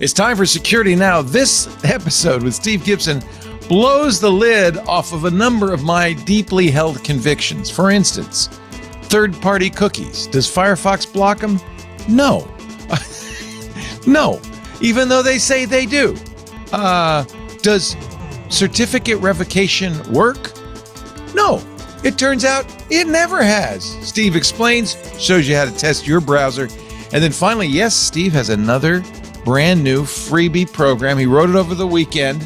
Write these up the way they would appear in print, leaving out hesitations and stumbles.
It's time for Security Now. This episode with Steve Gibson blows the lid off of a number of my deeply held convictions. For instance, third-party cookies. Does Firefox block them? No. No, even though they say they do. Does certificate revocation work? No. It turns out it never has. Steve explains, shows you how to test your browser. And then finally, yes, Steve has another brand new freebie program. He wrote it over the weekend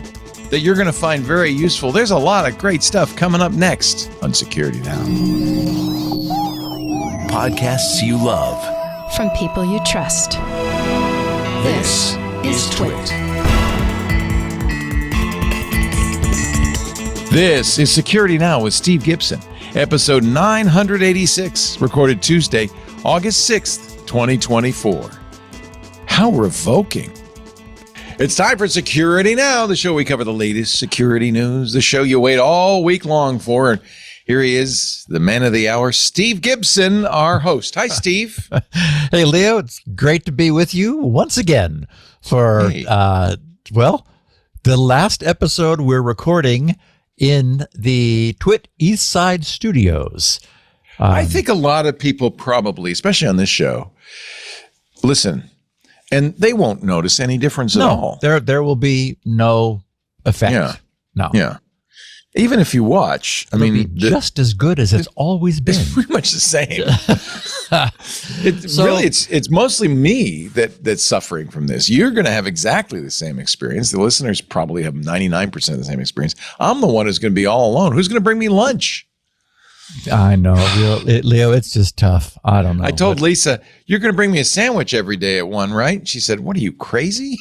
that you're going to find very useful. There's a lot of great stuff coming up next on Security Now. Podcasts you love. From people you trust. This is TWiT. This is Security Now with Steve Gibson, episode 986, recorded Tuesday, August 6th, 2024. How revoking. It's time for Security Now, the show we cover the latest security news, the show you wait all week long for. And here he is, the man of the hour, Steve Gibson, our host. Hi, Steve. Hey, Leo. It's great to be with you once again for, the last episode we're recording in the TWiT East Side Studios. I think a lot of people probably, especially on this show, listen, and they won't notice any difference at all. There will be no effect. Yeah. No. Yeah. Even if you watch, It'll be just as good as it's always been. It's pretty much the same. It's mostly me that's suffering from this. You're going to have exactly the same experience. The listeners probably have 99% of the same experience. I'm the one who's going to be all alone. Who's going to bring me lunch? I know, Leo, it's just tough. I don't know. I told Lisa, you're going to bring me a sandwich every day at 1, right? She said, what are you, crazy?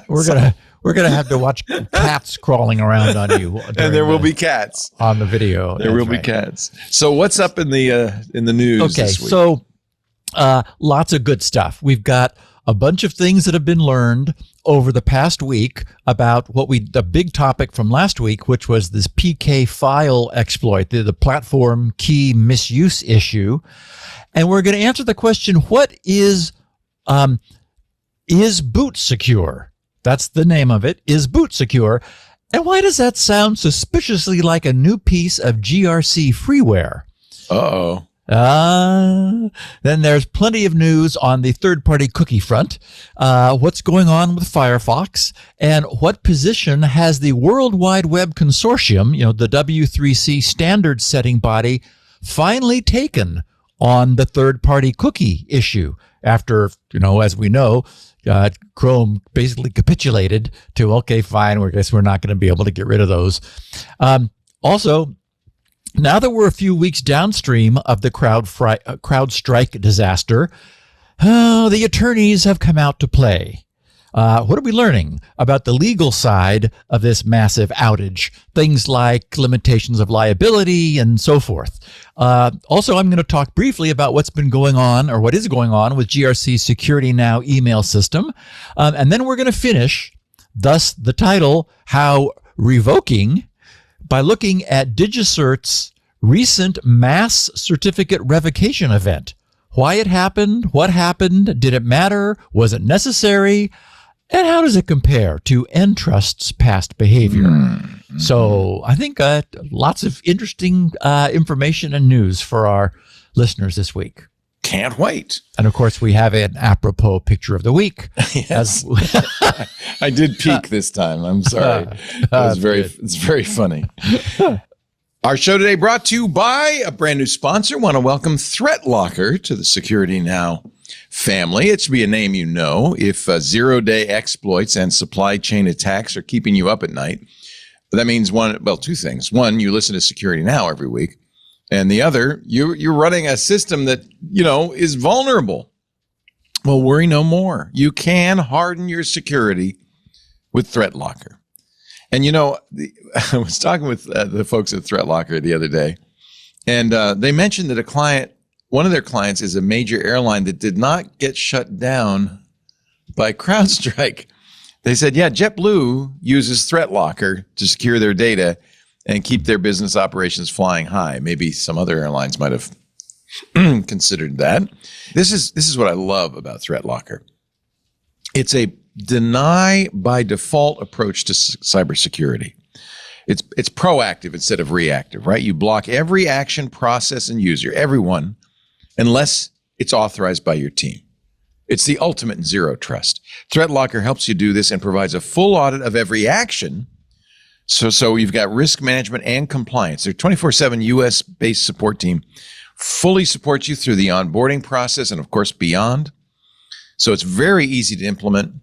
We're going to have to watch cats crawling around on you. And there will be cats. On the video. There will be cats. So what's up in the news this week? So lots of good stuff. We've got a bunch of things that have been learned over the past week about the big topic from last week, which was this PK file exploit, the platform key misuse issue. And we're going to answer the question, what is boot secure? That's the name of it, is boot secure. And why does that sound suspiciously like a new piece of GRC freeware? Uh-oh. Then there's plenty of news on the third-party cookie front. What's going on with Firefox, and what position has the World Wide Web Consortium, the W3C standard setting body, finally taken on the third-party cookie issue after, as we know, Chrome basically capitulated to, okay, fine, I guess we're not going to be able to get rid of those. Also, now that we're a few weeks downstream of the CrowdStrike disaster, the attorneys have come out to play. What are we learning about the legal side of this massive outage? Things like limitations of liability and so forth. Also, I'm going to talk briefly about what's been going on, or what is going on, with GRC's Security Now email system. And then we're going to finish, thus the title, How Revoking, by looking at DigiCert's recent mass certificate revocation event. Why it happened, what happened, did it matter, was it necessary, and how does it compare to Entrust's past behavior? Mm-hmm. So I think lots of interesting information and news for our listeners this week. Can't wait. And of course, we have an apropos picture of the week. Yes. I did peek this time. I'm sorry. It's very funny. Our show today brought to you by a brand new sponsor. Want to welcome ThreatLocker to the Security Now family. It should be a name you know. If zero-day exploits and supply chain attacks are keeping you up at night, that means two things. One, you listen to Security Now every week. And the other, you're running a system that, is vulnerable. Well, worry no more. You can harden your security with ThreatLocker. And, I was talking with the folks at ThreatLocker the other day, and they mentioned that one of their clients is a major airline that did not get shut down by CrowdStrike. They said, yeah, JetBlue uses ThreatLocker to secure their data and keep their business operations flying high. Maybe some other airlines might have considered that. This is what I love about ThreatLocker. It's a deny by default approach to cybersecurity. It's proactive instead of reactive, right? You block every action, process, and user, everyone, unless it's authorized by your team. It's the ultimate in zero trust. ThreatLocker helps you do this and provides a full audit of every action. So you've got risk management and compliance. Their 24/7 US-based support team fully supports you through the onboarding process and, of course, beyond. So it's very easy to implement.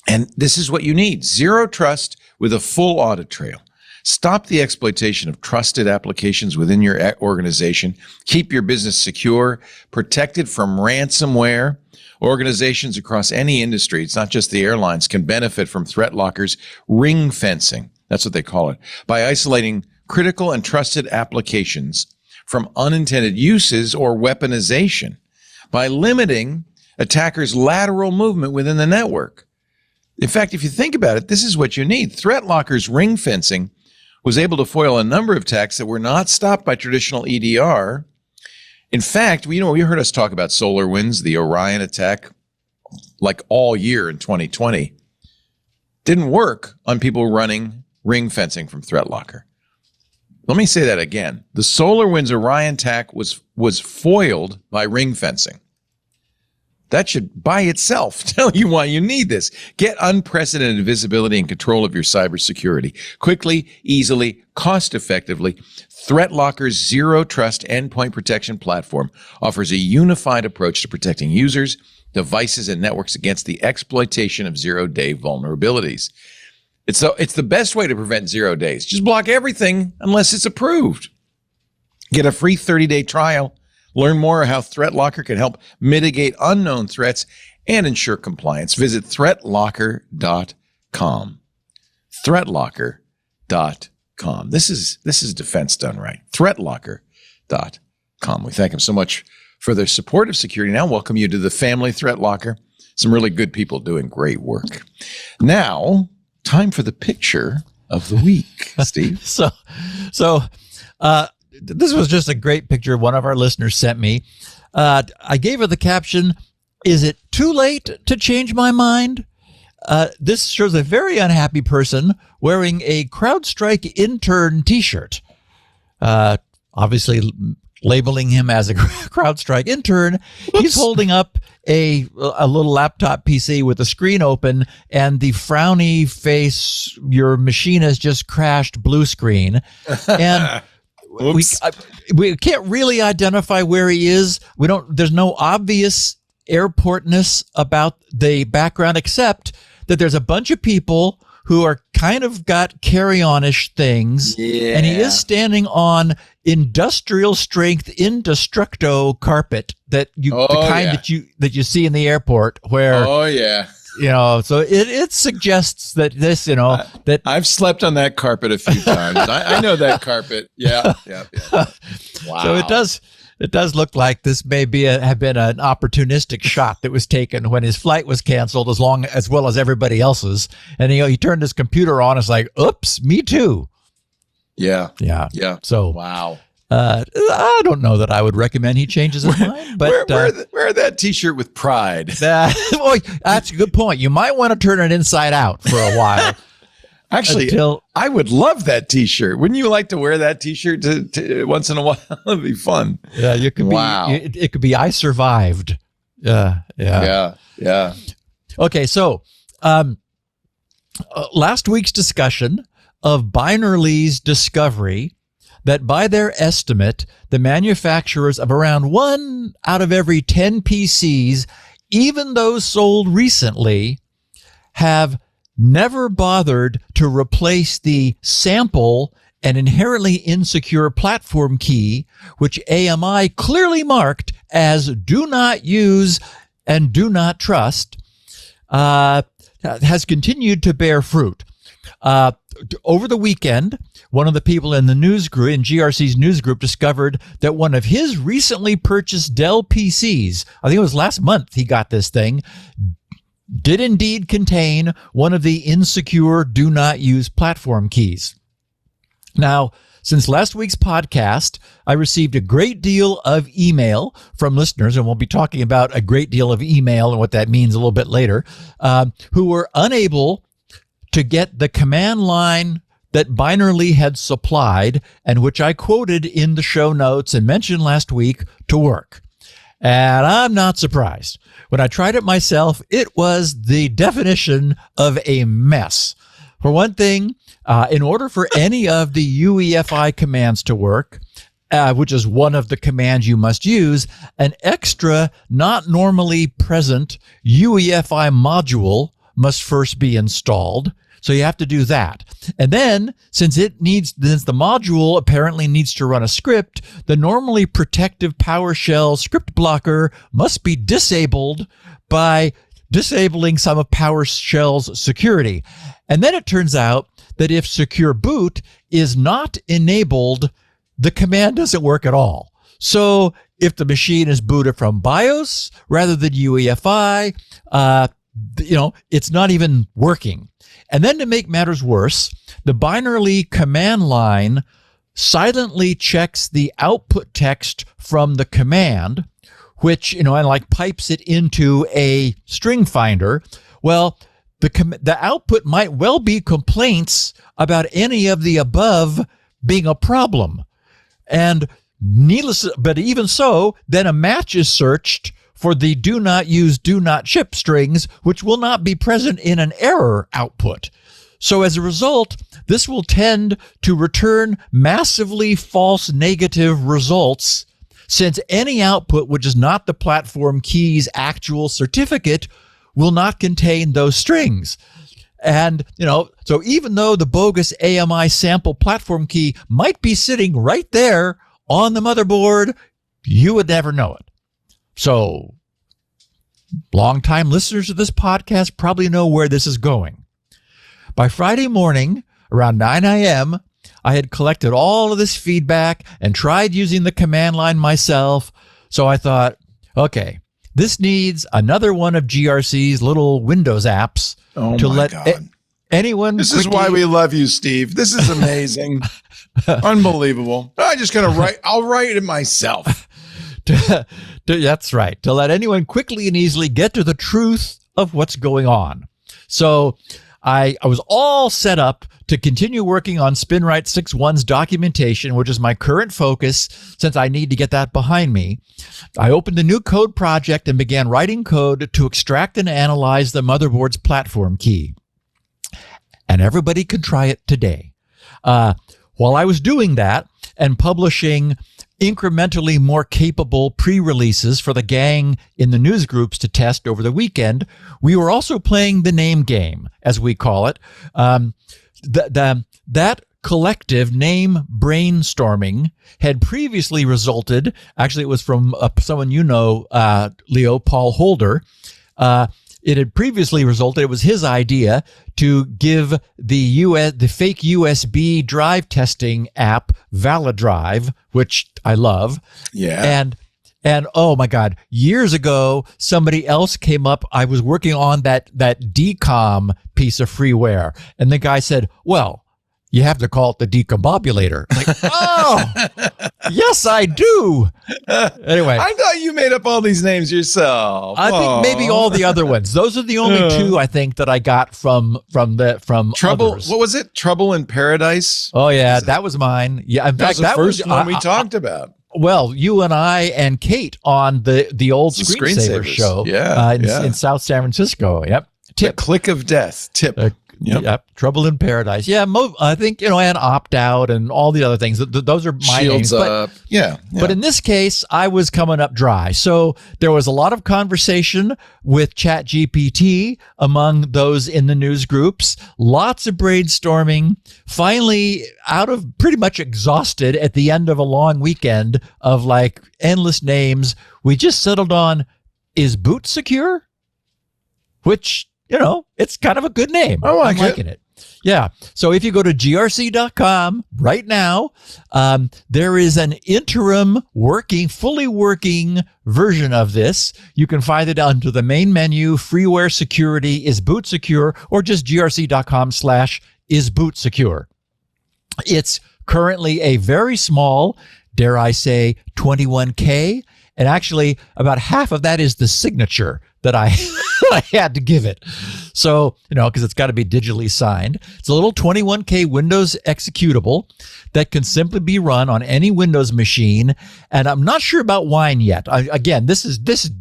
And this is what you need: zero trust with a full audit trail. Stop the exploitation of trusted applications within your organization. Keep your business secure, protected from ransomware. Organizations across any industry, it's not just the airlines, can benefit from ThreatLocker's ring fencing. That's what they call it. By isolating critical and trusted applications from unintended uses or weaponization. By limiting attackers' lateral movement within the network. In fact, if you think about it, this is what you need. ThreatLocker's ring fencing was able to foil a number of attacks that were not stopped by traditional EDR. In fact, we heard us talk about SolarWinds, the Orion attack, like all year in 2020. Didn't work on people running ring fencing from ThreatLocker. Let me say that again. The SolarWinds Orion attack was foiled by ring fencing. That should by itself tell you why you need this. Get unprecedented visibility and control of your cybersecurity. Quickly, easily, cost-effectively, ThreatLocker's Zero Trust Endpoint Protection platform offers a unified approach to protecting users, devices, and networks against the exploitation of zero-day vulnerabilities. It's the best way to prevent 0 days. Just block everything unless it's approved. Get a free 30-day trial. Learn more how ThreatLocker can help mitigate unknown threats and ensure compliance. Visit threatlocker.com. Threatlocker.com. This is defense done right. Threatlocker.com. We thank them so much for their support of security. Now welcome you to the family ThreatLocker. Some really good people doing great work. Now, time for the picture of the week, Steve. This was just a great picture one of our listeners sent me. I gave her the caption, "Is it too late to change my mind?" This shows a very unhappy person wearing a CrowdStrike intern t-shirt. Obviously labeling him as a CrowdStrike intern. Oops. He's holding up a little laptop PC with the screen open and the frowny face, "your machine has just crashed" blue screen. And we can't really identify where he is. There's no obvious airportness about the background, except that there's a bunch of people who are kind of got carry-on-ish things. Yeah. And he is standing on industrial strength Indestructo carpet that you see in the airport where so it suggests that this, that I've slept on that carpet a few times. I know that carpet. Yeah. Wow. So it does look like this may have been an opportunistic shot that was taken when his flight was canceled, as well as everybody else's. And he turned his computer on. It's like, oops, me too. Yeah. So wow. I don't know that I would recommend he changes his mind, but wear that t-shirt with pride. Boy, that's a good point. You might want to turn it inside out for a while. Actually, I would love that t-shirt. Wouldn't you like to wear that t-shirt to once in a while? It'd be fun. Yeah, you could it could be "I survived." Yeah. Okay, so last week's discussion of Binarly's discovery that by their estimate, the manufacturers of around 1 out of every 10 PCs, even those sold recently, have never bothered to replace the sample and inherently insecure platform key, which AMI clearly marked as "do not use" and "do not trust," has continued to bear fruit. Over the weekend, one of the people in the news group, in GRC's news group, discovered that one of his recently purchased Dell PCs, I think it was last month he got this thing, did indeed contain one of the insecure "do not use" platform keys. Now, since last week's podcast, I received a great deal of email from listeners, and we'll be talking about a great deal of email and what that means a little bit later, who were unable to get the command line that Binarly had supplied and which I quoted in the show notes and mentioned last week to work. And I'm not surprised. When I tried it myself, it was the definition of a mess. For one thing, in order for any of the UEFI commands to work, which is one of the commands you must use, an extra, not normally present UEFI module must first be installed. So you have to do that. And then, since the module apparently needs to run a script, the normally protective PowerShell script blocker must be disabled by disabling some of PowerShell's security. And then it turns out that if secure boot is not enabled, the command doesn't work at all. So if the machine is booted from BIOS rather than UEFI, it's not even working. And then to make matters worse, the Binarly command line silently checks the output text from the command, which, and pipes it into a string finder. Well, the output might well be complaints about any of the above being a problem. And but even so, then a match is searched for the do not use, do not ship strings, which will not be present in an error output. So as a result, this will tend to return massively false negative results, since any output which is not the platform key's actual certificate will not contain those strings. And, so even though the bogus AMI sample platform key might be sitting right there on the motherboard, you would never know it. So, longtime listeners of this podcast probably know where this is going. By Friday morning, around 9 a.m., I had collected all of this feedback and tried using the command line myself. So I thought, okay, this needs another one of GRC's little Windows apps to let anyone. This is why we love you, Steve. This is amazing. Unbelievable. I'll write it myself. That's right. To let anyone quickly and easily get to the truth of what's going on. So I was all set up to continue working on SpinRite 6.1's documentation, which is my current focus since I need to get that behind me. I opened a new code project and began writing code to extract and analyze the motherboard's platform key. And everybody can try it today. While I was doing that and publishing incrementally more capable pre-releases for the gang in the news groups to test over the weekend, we were also playing the name game, as we call it. That collective name brainstorming had previously resulted, actually it was from someone Leo, Paul Holder. It had previously resulted, it was his idea to give the fake USB drive testing app ValiDrive, which I love. Yeah. And oh my God, years ago, somebody else came up. I was working on that decom piece of freeware. And the guy said, well, you have to call it the decombobulator. Like, oh, yes, I do. Anyway. I thought you made up all these names yourself. I think maybe all the other ones. Those are the only two I think that I got from Trouble. others. What was it? Trouble in Paradise? Oh, yeah, that was mine. Yeah, in fact, that was the first one we talked about. Well, you and I and Kate on the old Screensaver show in South San Francisco. Yep. Tip. The click of death. Tip. Yep. Trouble in Paradise. Yeah, I think, and Opt Out and all the other things. Those are my names. Up. But in this case, I was coming up dry. So there was a lot of conversation with ChatGPT among those in the news groups. Lots of brainstorming. Finally, out of pretty much exhausted at the end of a long weekend of like endless names, we just settled on, is boot secure? Which, it's kind of a good name. I'm liking it. Yeah. So if you go to grc.com right now, there is an interim fully working version of this. You can find it under the main menu, freeware security, is boot secure, or just grc.com/is boot secure. It's currently a very small, dare I say, 21K. And actually, about half of that is the signature that I I had to give it. So, because it's got to be digitally signed. It's a little 21K Windows executable that can simply be run on any Windows machine. And I'm not sure about Wine yet. Again, this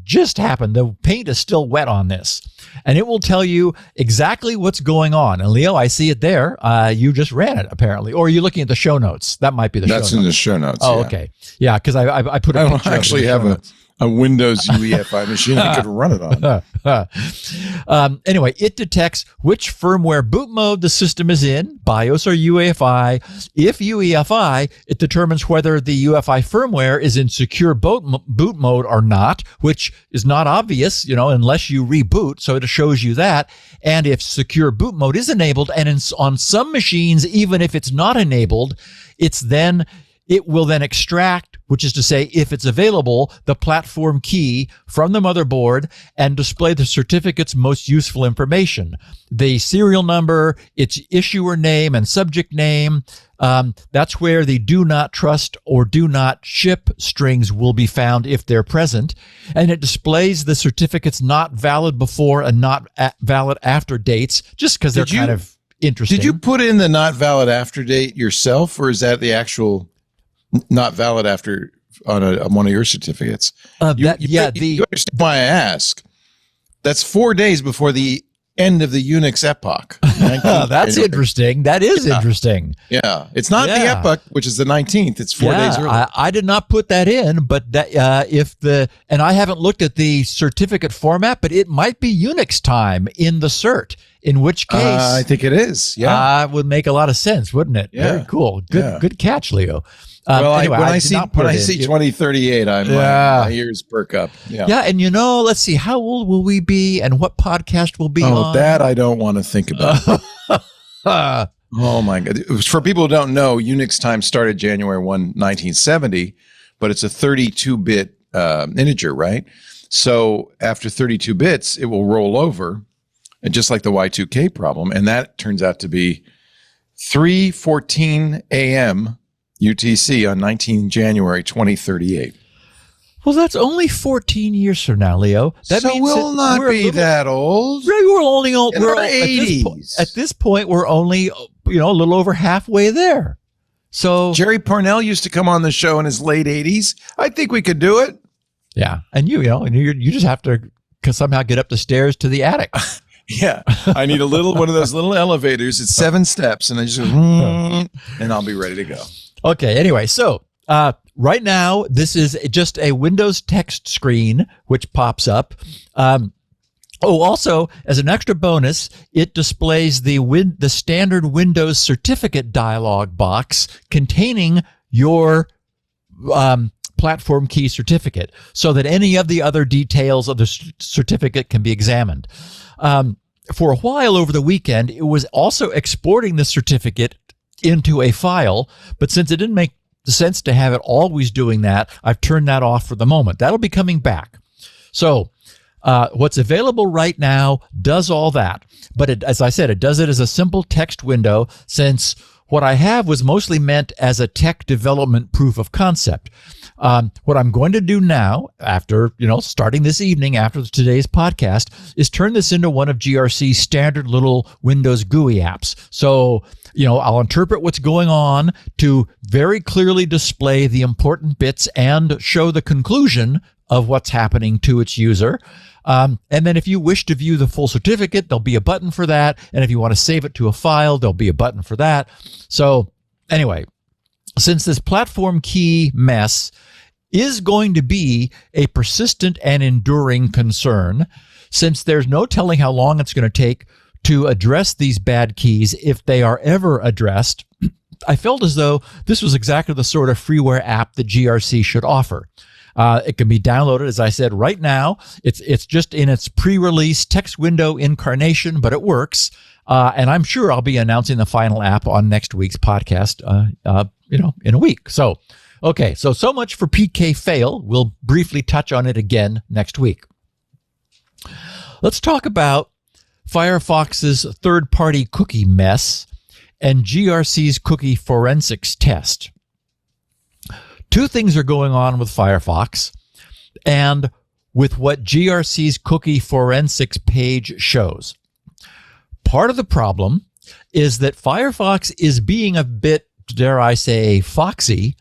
just happened. The paint is still wet on this. And it will tell you exactly what's going on. And Leo, I see it there. You just ran it, apparently. Or are you looking at the show notes? That might be the show notes. That's in the show notes. Oh, yeah. Okay. Yeah, because I put a I don't picture actually of have it. a Windows UEFI machine I could run it on. Anyway, it detects which firmware boot mode the system is in, BIOS or UEFI. If UEFI, it determines whether the UEFI firmware is in secure boot mode or not, which is not obvious, unless you reboot. So it shows you that. And if secure boot mode is enabled, and on some machines, even if it's not enabled, it will then extract, which is to say, if it's available, the platform key from the motherboard and display the certificate's most useful information. The serial number, its issuer name and subject name. That's where the do not trust or do not ship strings will be found if they're present. And it displays the certificates not valid before and not valid after dates, just because they're kind of interesting. Did you put in the not valid after date yourself, or is that the actual not valid after on one of your certificates? You understand why I ask. That's 4 days before the end of the Unix epoch. That's interesting. That is interesting. Yeah. It's not the epoch, which is the 19th. It's 4 days early. I did not put that in, but that, and I haven't looked at the certificate format, but it might be Unix time in the cert, in which case I think it is. Yeah. would make a lot of sense, wouldn't it? Yeah. Very cool. Good catch, Leo. Anyway, when I see 2038, my ears perk up. Yeah, and let's see, how old will we be, and what podcast will be on? That I don't want to think about. Oh my God! For people who don't know, Unix time started January 1, 1970, but it's a 32-bit integer, right? So after 32 bits, it will roll over, and just like the Y2K problem, and that turns out to be 3:14 a.m. UTC on 19 January 2038. Well, that's only 14 years from now, Leo. That so means we'll not be that old. We're only old. In our 80s. At this point, we're only a little over halfway there. So Jerry Parnell used to come on the show in his late 80s. I think we could do it. Yeah, and you just have to somehow get up the stairs to the attic. Yeah, I need one of those little elevators. It's 7 steps, and I just and I'll be ready to go. Okay, anyway, so right now, this is just a Windows text screen, which pops up. Also, as an extra bonus, it displays the standard Windows certificate dialog box containing your platform key certificate, so that any of the other details of the certificate can be examined. For a while over the weekend, it was also exporting the certificate into a file, but since it didn't make sense to have it always doing that, I've turned that off for the moment. That'll be coming back. So what's available right now does all that, but as I said, it does it as a simple text window, since what I have was mostly meant as a tech development proof of concept. What I'm going to do now, after, starting this evening after today's podcast, is turn this into one of GRC's standard little Windows GUI apps. So, I'll interpret what's going on to very clearly display the important bits and show the conclusion of what's happening to its user. And then if you wish to view the full certificate, there'll be a button for that. And if you want to save it to a file, there'll be a button for that. So anyway, since this platform key mess is going to be a persistent and enduring concern, since there's no telling how long it's going to take to address these bad keys, if they are ever addressed, I felt as though this was exactly the sort of freeware app that GRC should offer. It can be downloaded, as I said, right now. It's just in its pre-release text window incarnation, but it works. And I'm sure I'll be announcing the final app on next week's podcast, in a week. So, okay, so much for PK fail. We'll briefly touch on it again next week. Let's talk about Firefox's third-party cookie mess. and GRC's cookie forensics test. Two things are going on with Firefox and with what GRC's cookie forensics page shows. Part of the problem is that Firefox is being a bit, dare I say, foxy,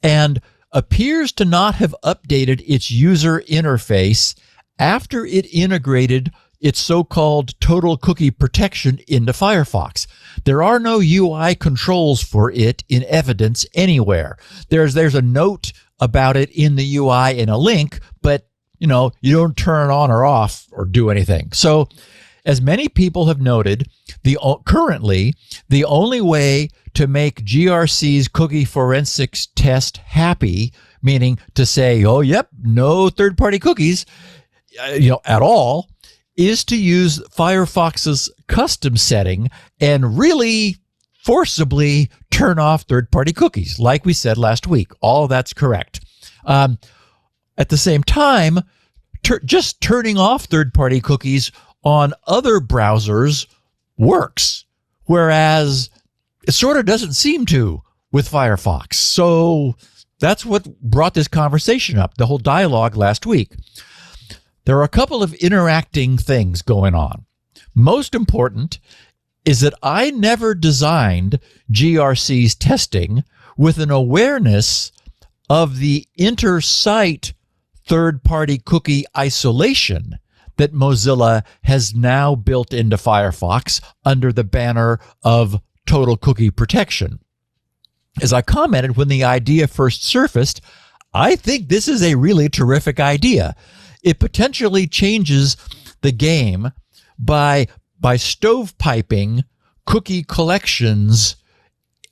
and appears to not have updated its user interface after it integrated its so-called total cookie protection into Firefox. There are no UI controls for it in evidence anywhere. There's a note about it in the UI in a link, but you don't turn it on or off or do anything. So as many people have noted, currently the only way to make GRC's cookie forensics test happy, meaning to say, oh, yep, no third-party cookies, at all, is to use Firefox's custom setting and really forcibly turn off third-party cookies, like we said last week. All of that's correct. At the same time, just turning off third-party cookies on other browsers works, whereas it sort of doesn't seem to with Firefox. So that's what brought this conversation up, the whole dialogue last week. There are a couple of interacting things going on. Most important is that I never designed GRC's testing with an awareness of the inter-site third-party cookie isolation that Mozilla has now built into Firefox under the banner of total cookie protection. As I commented when the idea first surfaced, I think this is a really terrific idea. It potentially changes the game by stovepiping cookie collections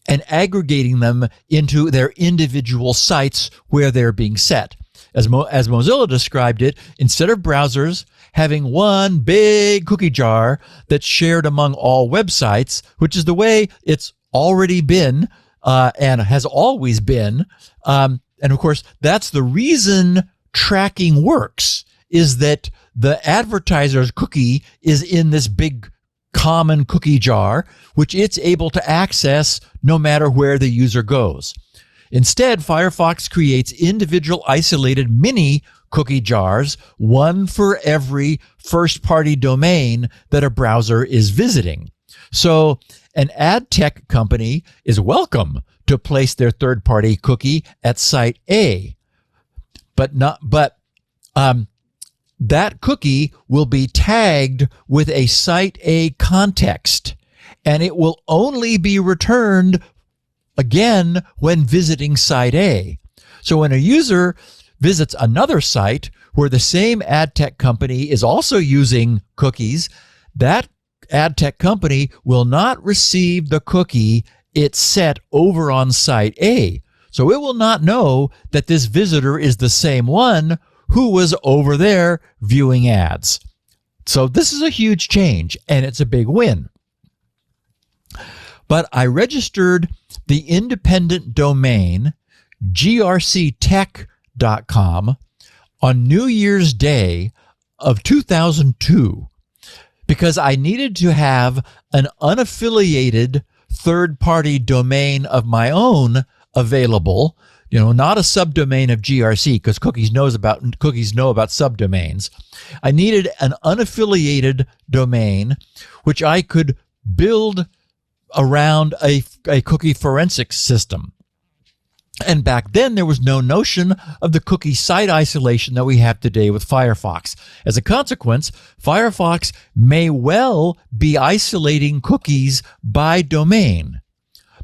and aggregating them into their individual sites where they're being set. As Mozilla described it, instead of browsers having one big cookie jar that's shared among all websites, which is the way it's already been and has always been, and of course, that's the reason tracking works, is that the advertiser's cookie is in this big common cookie jar, which it's able to access no matter where the user goes. Instead, Firefox creates individual isolated mini cookie jars, one for every first-party domain that a browser is visiting. So an ad tech company is welcome to place their third-party cookie at site A, but that cookie will be tagged with a site A context, and it will only be returned again when visiting site A. So when a user visits another site where the same ad tech company is also using cookies, that ad tech company will not receive the cookie it set over on site A. So it will not know that this visitor is the same one who was over there viewing ads. So this is a huge change, and it's a big win. But I registered the independent domain grctech.com on New Year's Day of 2002 because I needed to have an unaffiliated third-party domain of my own available, not a subdomain of GRC, because cookies know about subdomains. I needed an unaffiliated domain which I could build around a cookie forensics system. And back then, there was no notion of the cookie site isolation that we have today with Firefox. As a consequence, Firefox may well be isolating cookies by domain.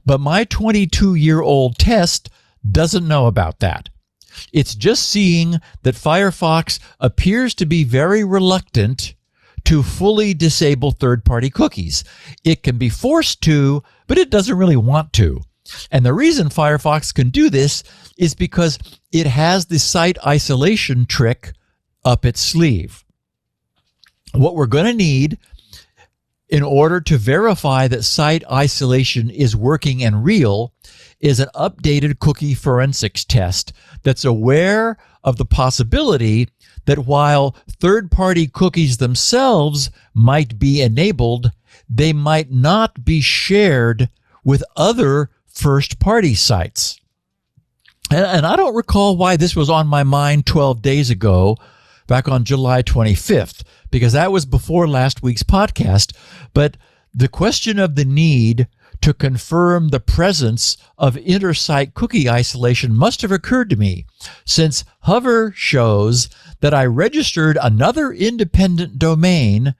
But my 22-year-old test doesn't know about that. It's just seeing that Firefox appears to be very reluctant to fully disable third-party cookies. It can be forced to, but it doesn't really want to. And the reason Firefox can do this is because it has the site isolation trick up its sleeve. What we're going to need in order to verify that site isolation is working and real is an updated cookie forensics test that's aware of the possibility that while third-party cookies themselves might be enabled, they might not be shared with other first-party sites. And I don't recall why this was on my mind 12 days ago, back on July 25th, because that was before last week's podcast. But the question of the need to confirm the presence of inter-site cookie isolation must have occurred to me, since Hover shows that I registered another independent domain,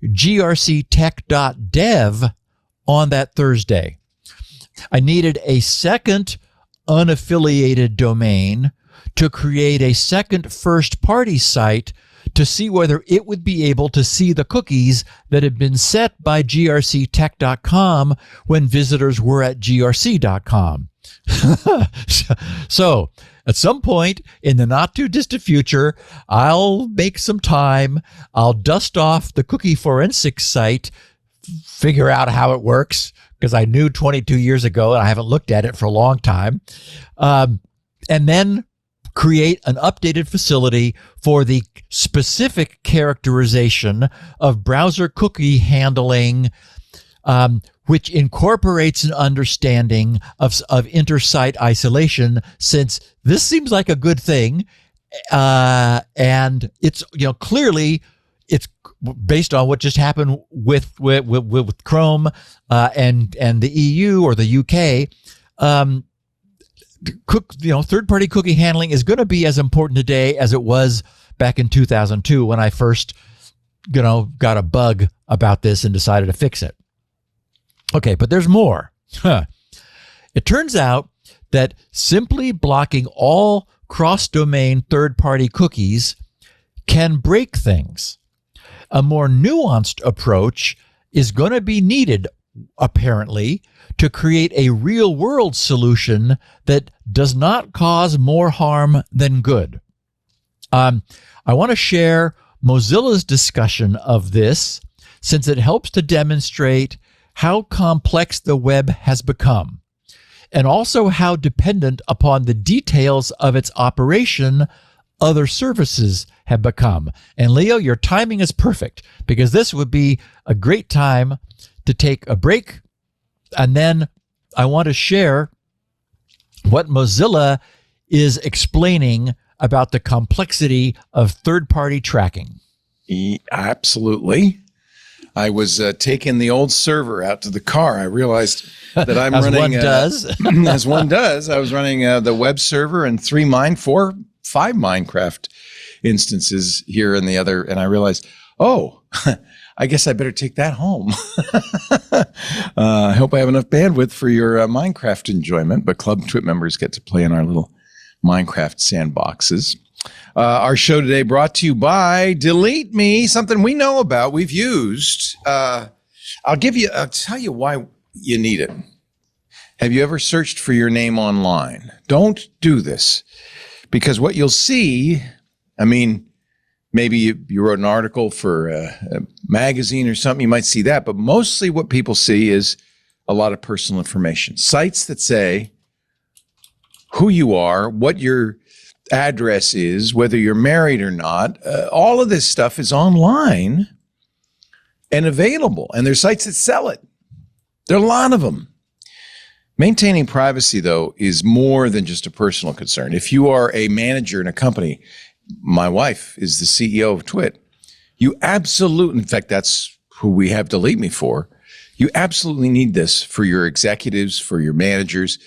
grctech.dev, on that Thursday. I needed a second unaffiliated domain to create a second first-party site to see whether it would be able to see the cookies that had been set by grctech.com when visitors were at grc.com. So at some point in the not too distant future, I'll make some time. I'll dust off the cookie forensics site, figure out how it works, because I knew 22 years ago and I haven't looked at it for a long time, and then create an updated facility for the specific characterization of browser cookie handling, which incorporates an understanding of inter-site isolation, since this seems like a good thing. And it's, clearly it's based on what just happened with Chrome and the EU or the UK. Third-party cookie handling is going to be as important today as it was back in 2002 when I first, got a bug about this and decided to fix it. Okay, but there's more. It turns out that simply blocking all cross-domain third-party cookies can break things. A more nuanced approach is going to be needed, apparently, to create a real-world solution that does not cause more harm than good. I want to share Mozilla's discussion of this, since it helps to demonstrate how complex the web has become, and also how dependent upon the details of its operation other services have become. And Leo, your timing is perfect, because this would be a great time to take a break. And then I want to share what Mozilla is explaining about the complexity of third-party tracking. Absolutely. I was taking the old server out to the car. I realized that I'm as running... one does. As one does. I was running the web server and 5 Minecraft instances here and the other. And I realized, I guess I better take that home. I hope I have enough bandwidth for your Minecraft enjoyment, but Club TWiT members get to play in our little Minecraft sandboxes. Our show today brought to you by Delete Me, something we know about, we've used. I'll tell you why you need it. Have you ever searched for your name online? Don't do this, because what you'll see, maybe you wrote an article for a magazine or something, you might see that, but mostly what people see is a lot of personal information. Sites that say who you are, what your address is, whether you're married or not, all of this stuff is online and available, and there's sites that sell it. There are a lot of them. Maintaining privacy, though, is more than just a personal concern. If you are a manager in a company, my wife is the CEO of TWiT. You absolutely, in fact, that's who we have Delete Me for. You absolutely need this for your executives, for your managers.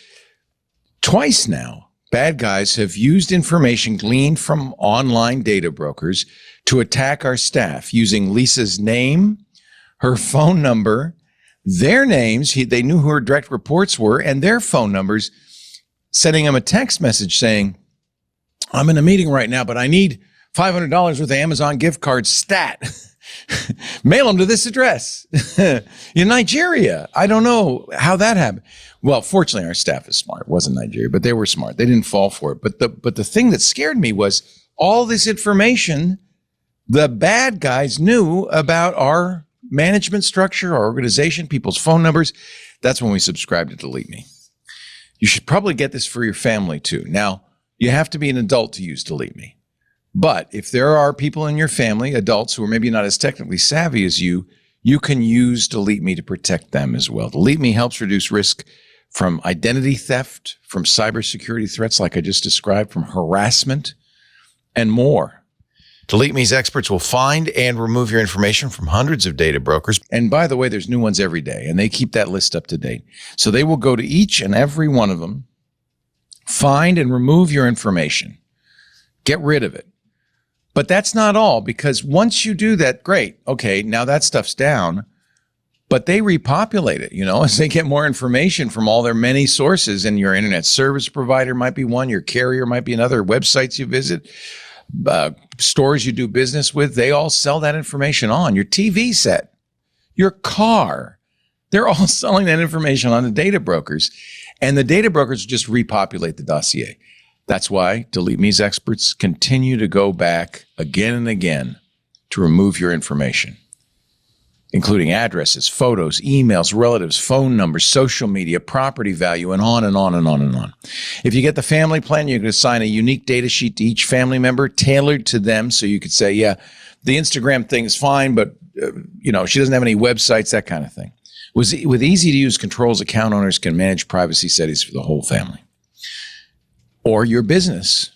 Twice now, bad guys have used information gleaned from online data brokers to attack our staff using Lisa's name, her phone number, their names. They knew who her direct reports were, and their phone numbers, sending them a text message saying, I'm in a meeting right now, but I need $500 worth of Amazon gift cards stat. Mail them to this address in Nigeria. I don't know how that happened. Well, fortunately, our staff is smart. It wasn't Nigeria, but they were smart. They didn't fall for it. But the thing that scared me was all this information the bad guys knew about our management structure, our organization, people's phone numbers. That's when we subscribed to Delete Me. You should probably get this for your family too. Now, you have to be an adult to use Delete Me. But if there are people in your family, adults who are maybe not as technically savvy as you you can use Delete Me to protect them as well. Delete Me helps reduce risk from identity theft, from cybersecurity threats like I just described, from harassment, and more. Delete Me's experts will find and remove your information from hundreds of data brokers. And by the way, there's new ones every day, and they keep that list up to date. So they will go to each and every one of them, find and remove your information, get rid of it. But that's not all, because once you do that, great. Okay, now that stuff's down, but they repopulate it, as they get more information from all their many sources, and your internet service provider might be one, your carrier might be another, websites you visit, stores you do business with, they all sell that information on. Your TV set, your car, they're all selling that information on the data brokers, and the data brokers just repopulate the dossier. That's why Delete Me's experts continue to go back again and again to remove your information, including addresses, photos, emails, relatives, phone numbers, social media, property value, and on and on and on and on. If you get the family plan, you can assign a unique data sheet to each family member tailored to them. So you could say, yeah, the Instagram thing is fine, but she doesn't have any websites, that kind of thing. With easy-to-use controls, account owners can manage privacy settings for the whole family. Or your business.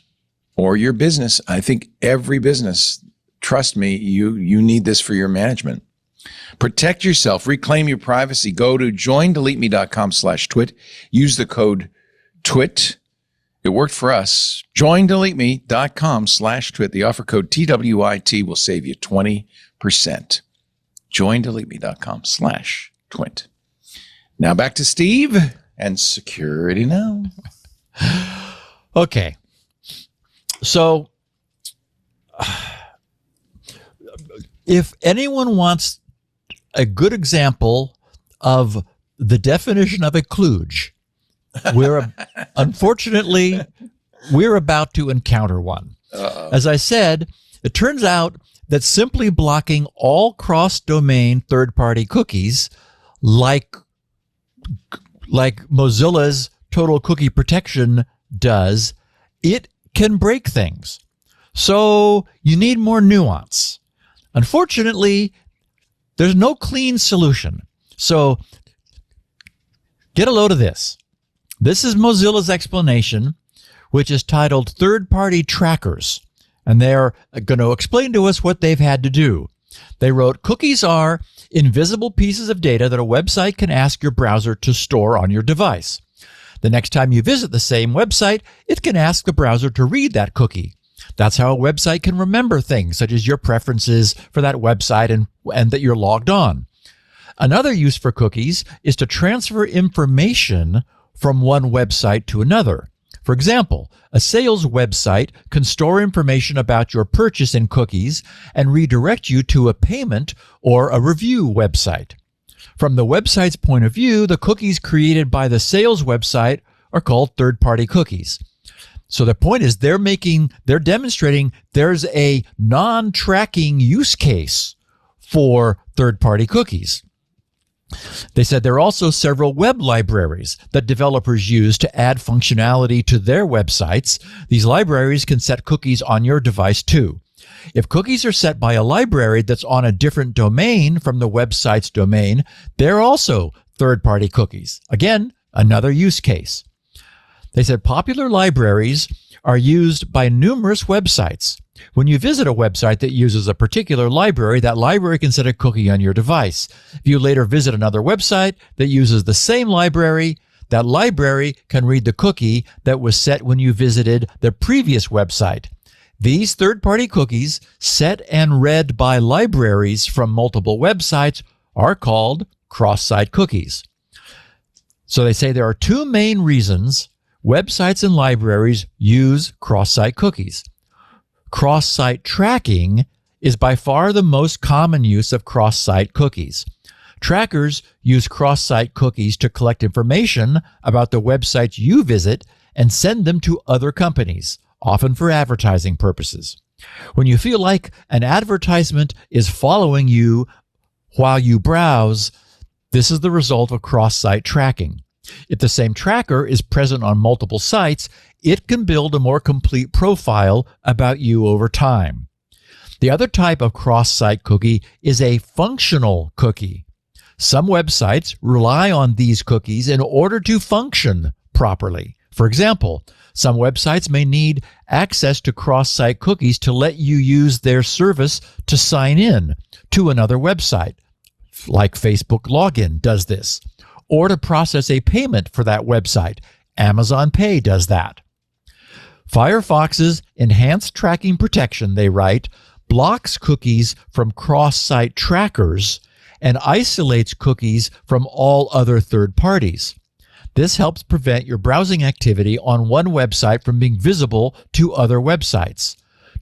I think every business, trust me, you need this for your management. Protect yourself, reclaim your privacy. Go to joindeleteme.com/twit. Use the code TWIT. It worked for us. Joindeleteme.com/twit. The offer code TWIT will save you 20%. Joindeleteme.com/twit. Now back to Steve and Security Now. Okay. So if anyone wants a good example of the definition of a kludge, unfortunately, we're about to encounter one. As I said, it turns out that simply blocking all cross-domain third-party cookies, like Mozilla's Total Cookie Protection does, it can break things. So you need more nuance. Unfortunately, there's no clean solution. So get a load of this. This is Mozilla's explanation, which is titled Third-Party Trackers. And they're going to explain to us what they've had to do. They wrote, cookies are invisible pieces of data that a website can ask your browser to store on your device. The next time you visit the same website, it can ask the browser to read that cookie. That's how a website can remember things, such as your preferences for that website and that you're logged on. Another use for cookies is to transfer information from one website to another. For example, a sales website can store information about your purchase in cookies and redirect you to a payment or a review website. From the website's point of view, the cookies created by the sales website are called third-party cookies. So the point is they're demonstrating there's a non-tracking use case for third-party cookies. They said there are also several web libraries that developers use to add functionality to their websites. These libraries can set cookies on your device too. If cookies are set by a library that's on a different domain from the website's domain, they're also third-party cookies. Again, another use case. They said popular libraries are used by numerous websites. When you visit a website that uses a particular library, that library can set a cookie on your device. If you later visit another website that uses the same library, that library can read the cookie that was set when you visited the previous website. These third-party cookies, set and read by libraries from multiple websites, are called cross-site cookies. So they say there are two main reasons websites and libraries use cross-site cookies. Cross-site tracking is by far the most common use of cross-site cookies. Trackers use cross-site cookies to collect information about the websites you visit and send them to other companies, often for advertising purposes. When you feel like an advertisement is following you while you browse, this is the result of cross-site tracking. If the same tracker is present on multiple sites, it can build a more complete profile about you over time. The other type of cross-site cookie is a functional cookie. Some websites rely on these cookies in order to function properly. For example, some websites may need access to cross-site cookies to let you use their service to sign in to another website, like Facebook Login does this, or to process a payment for that website. Amazon Pay does that. Firefox's enhanced tracking protection, they write, blocks cookies from cross-site trackers and isolates cookies from all other third parties. This helps prevent your browsing activity on one website from being visible to other websites.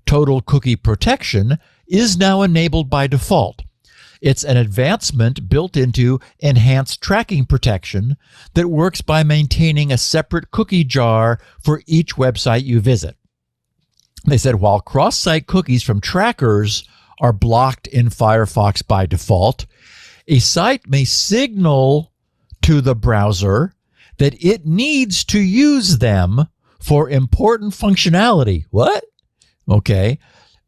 Total cookie protection is now enabled by default. It's an advancement built into enhanced tracking protection that works by maintaining a separate cookie jar for each website you visit. They said while cross-site cookies from trackers are blocked in Firefox by default, a site may signal to the browser that it needs to use them for important functionality. What? Okay.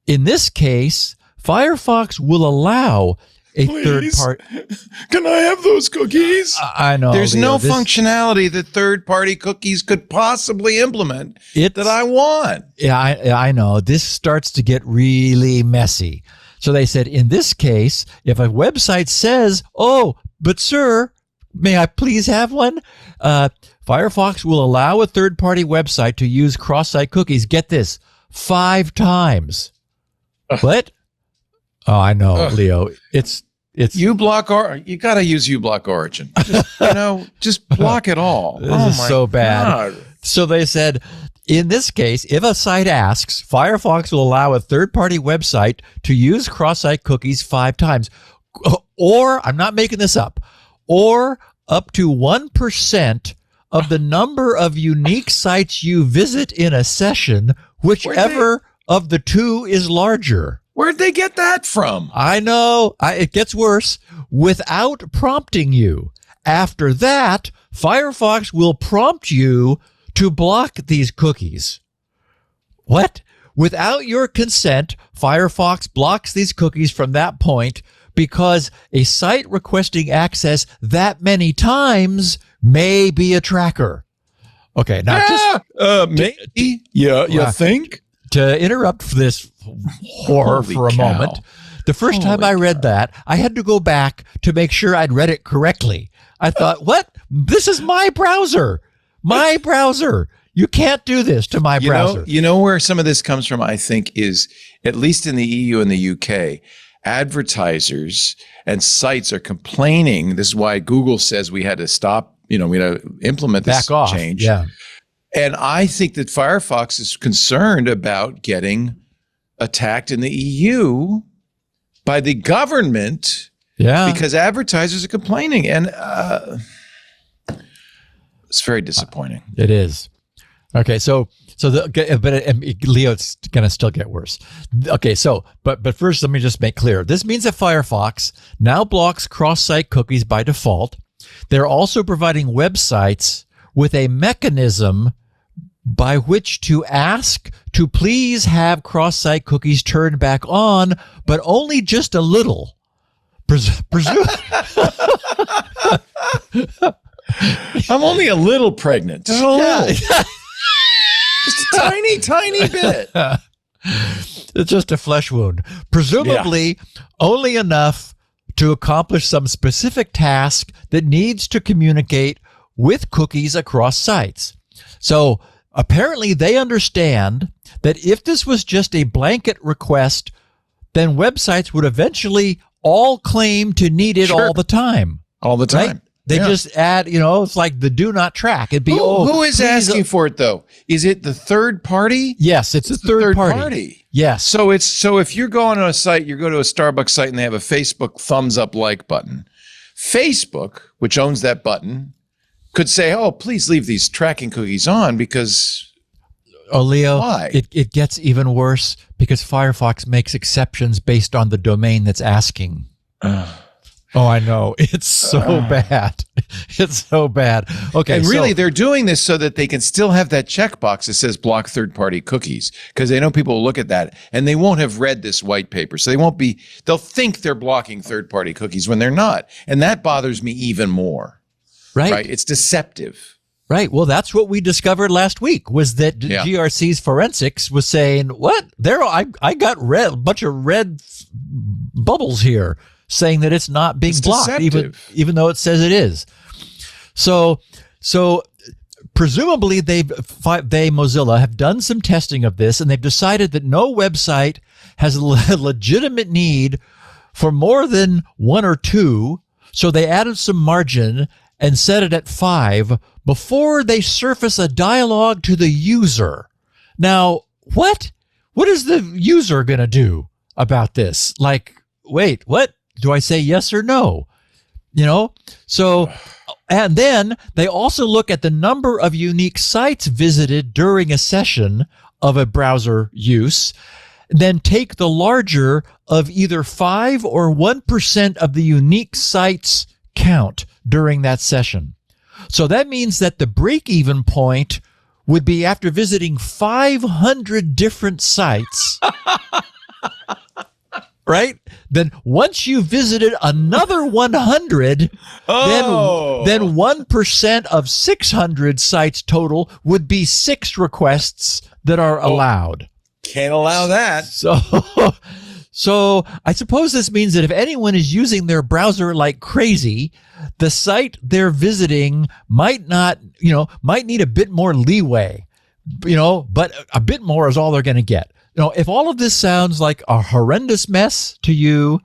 In this case, Firefox will allow a third party. Can I have those cookies? I know. There's Leo, no functionality that third-party cookies could possibly implement that I want. Yeah, I know. This starts to get really messy. So they said, in this case, if a website says, "Oh, but sir, may I please have one?" Firefox will allow a third-party website to use cross-site cookies. Get this, 5 times. What? Oh, I know, Leo. It's uBlock or you got to use uBlock Origin. Just block it all. This is so bad. God. So they said, in this case, if a site asks, Firefox will allow a third-party website to use cross-site cookies 5 times, or I'm not making this up, or up to 1% of the number of unique sites you visit in a session, whichever of the two is larger. Where'd they get that from? I know. It gets worse. Without prompting you. After that, Firefox will prompt you to block these cookies. What? Without your consent, Firefox blocks these cookies from that point because a site requesting access that many times may be a tracker. Okay, now maybe. You think? To interrupt this horror for a moment, the first time I read that, I had to go back to make sure I'd read it correctly. I thought, what? This is my browser. My browser. You can't do this to my browser. You know where some of this comes from, I think, is, at least in the EU and the UK, advertisers and sites are complaining. This is why Google says we had to stop, we had to implement this change. Yeah. And I think that Firefox is concerned about getting attacked in the EU by the government because advertisers are complaining. And it's very disappointing. It is. Okay, Leo, it's going to still get worse. Okay, but first, let me just make clear. This means that Firefox now blocks cross-site cookies by default. They're also providing websites with a mechanism by which to ask to please have cross-site cookies turned back on, but only just a little. I'm only a little pregnant. Just a little. Just a tiny, tiny bit. It's just a flesh wound. Presumably only enough to accomplish some specific task that needs to communicate with cookies across sites. So apparently they understand that if this was just a blanket request, then websites would eventually all claim to need it all the time. All the time. Right? They just add, it's like the do not track. It'd be, who is asking for it though? Is it the third party? Yes, it's a third party. Yes. So if you're going on a site, you go to a Starbucks site and they have a Facebook thumbs up like button. Facebook, which owns that button, could say, "Oh, please leave these tracking cookies on because." Oh, Leo, why? It gets even worse because Firefox makes exceptions based on the domain that's asking. Oh, I know. It's so bad. It's so bad. Okay. And really, they're doing this so that they can still have that checkbox that says block third-party cookies, because they know people will look at that and they won't have read this white paper. So they'll think they're blocking third-party cookies when they're not. And that bothers me even more. Right? It's deceptive. Right. Well, that's what we discovered last week, was that GRC's forensics was saying, what? I got a bunch of red bubbles here, saying that it's not being blocked, even though it says it is. So presumably Mozilla have done some testing of this, and they've decided that no website has a legitimate need for more than 1 or 2. So they added some margin and set it at 5 before they surface a dialogue to the user. Now, what is the user going to do about this? Like, wait, what? Do I say yes or no? So, and then they also look at the number of unique sites visited during a session of a browser use, then take the larger of either 5 or 1% of the unique sites count during that session. So that means that the break-even point would be after visiting 500 different sites. Right? Then once you visited another 100, then 1% of 600 sites total would be 6 requests that are allowed. Can't allow that. So I suppose this means that if anyone is using their browser like crazy, the site they're visiting might need a bit more leeway, but a bit more is all they're going to get. If all of this sounds like a horrendous mess to you,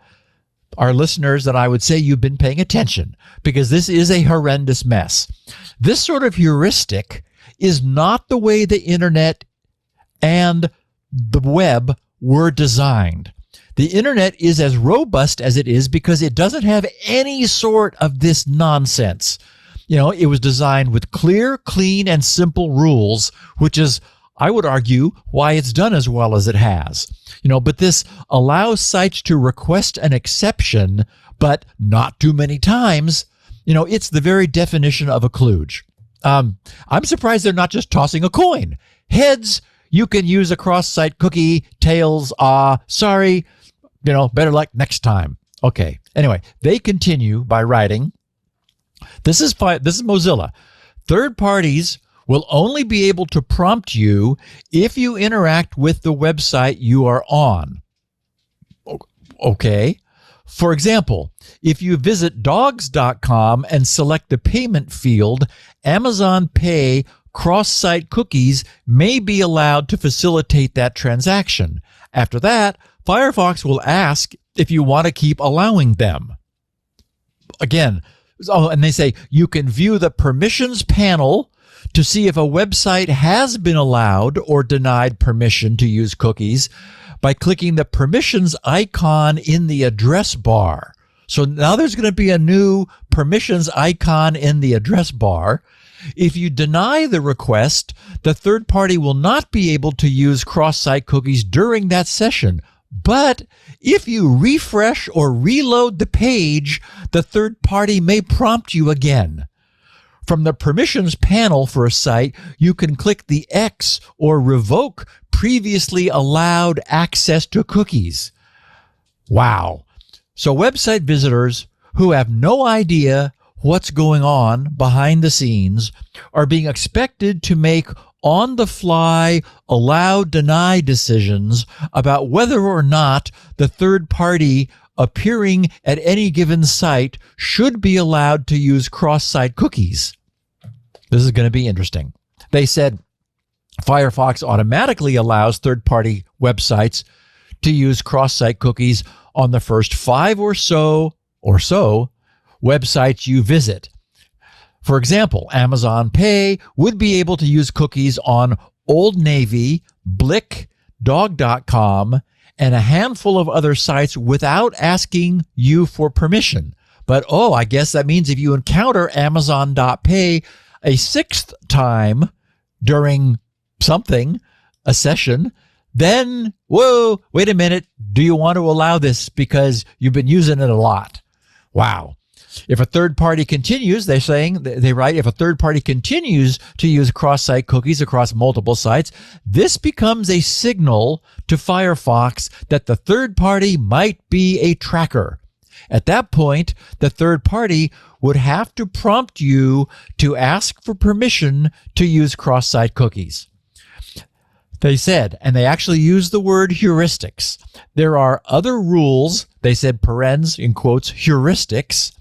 our listeners, then I would say you've been paying attention, because this is a horrendous mess. This sort of heuristic is not the way the internet and the web were designed. The internet is as robust as it is because it doesn't have any sort of this nonsense. It was designed with clear, clean, and simple rules, which is, I would argue, why it's done as well as it has. But this allows sites to request an exception, but not too many times. It's the very definition of a kludge. I'm surprised they're not just tossing a coin. Heads, you can use a cross-site cookie. Tails, sorry, better luck next time. Okay. Anyway, they continue by writing, this is Mozilla. Third parties will only be able to prompt you if you interact with the website you are on. Okay. For example, if you visit dogs.com and select the payment field, Amazon Pay cross-site cookies may be allowed to facilitate that transaction. After that, Firefox will ask if you want to keep allowing them. Again, and they say you can view the permissions panel to see if a website has been allowed or denied permission to use cookies by clicking the permissions icon in the address bar. So now there's going to be a new permissions icon in the address bar. If you deny the request, the third party will not be able to use cross-site cookies during that session. But if you refresh or reload the page, the third party may prompt you again. From the permissions panel for a site, you can click the X or revoke previously allowed access to cookies. Wow. So website visitors who have no idea what's going on behind the scenes are being expected to make on-the-fly allow-deny decisions about whether or not the third party appearing at any given site should be allowed to use cross-site cookies. This is going to be interesting. They said Firefox automatically allows third-party websites to use cross-site cookies on the first 5 or so websites you visit. For example, Amazon Pay would be able to use cookies on Old Navy, Blick, Dog.com, and a handful of other sites without asking you for permission. But, I guess that means if you encounter Amazon.pay a 6th time during a session, then, whoa, wait a minute, do you want to allow this because you've been using it a lot? Wow. If a third party continues, they write, if a third party continues to use cross-site cookies across multiple sites, this becomes a signal to Firefox that the third party might be a tracker. At that point, the third party would have to prompt you to ask for permission to use cross-site cookies. They said, and they actually used the word heuristics. There are other rules, they said parens, in quotes, heuristics,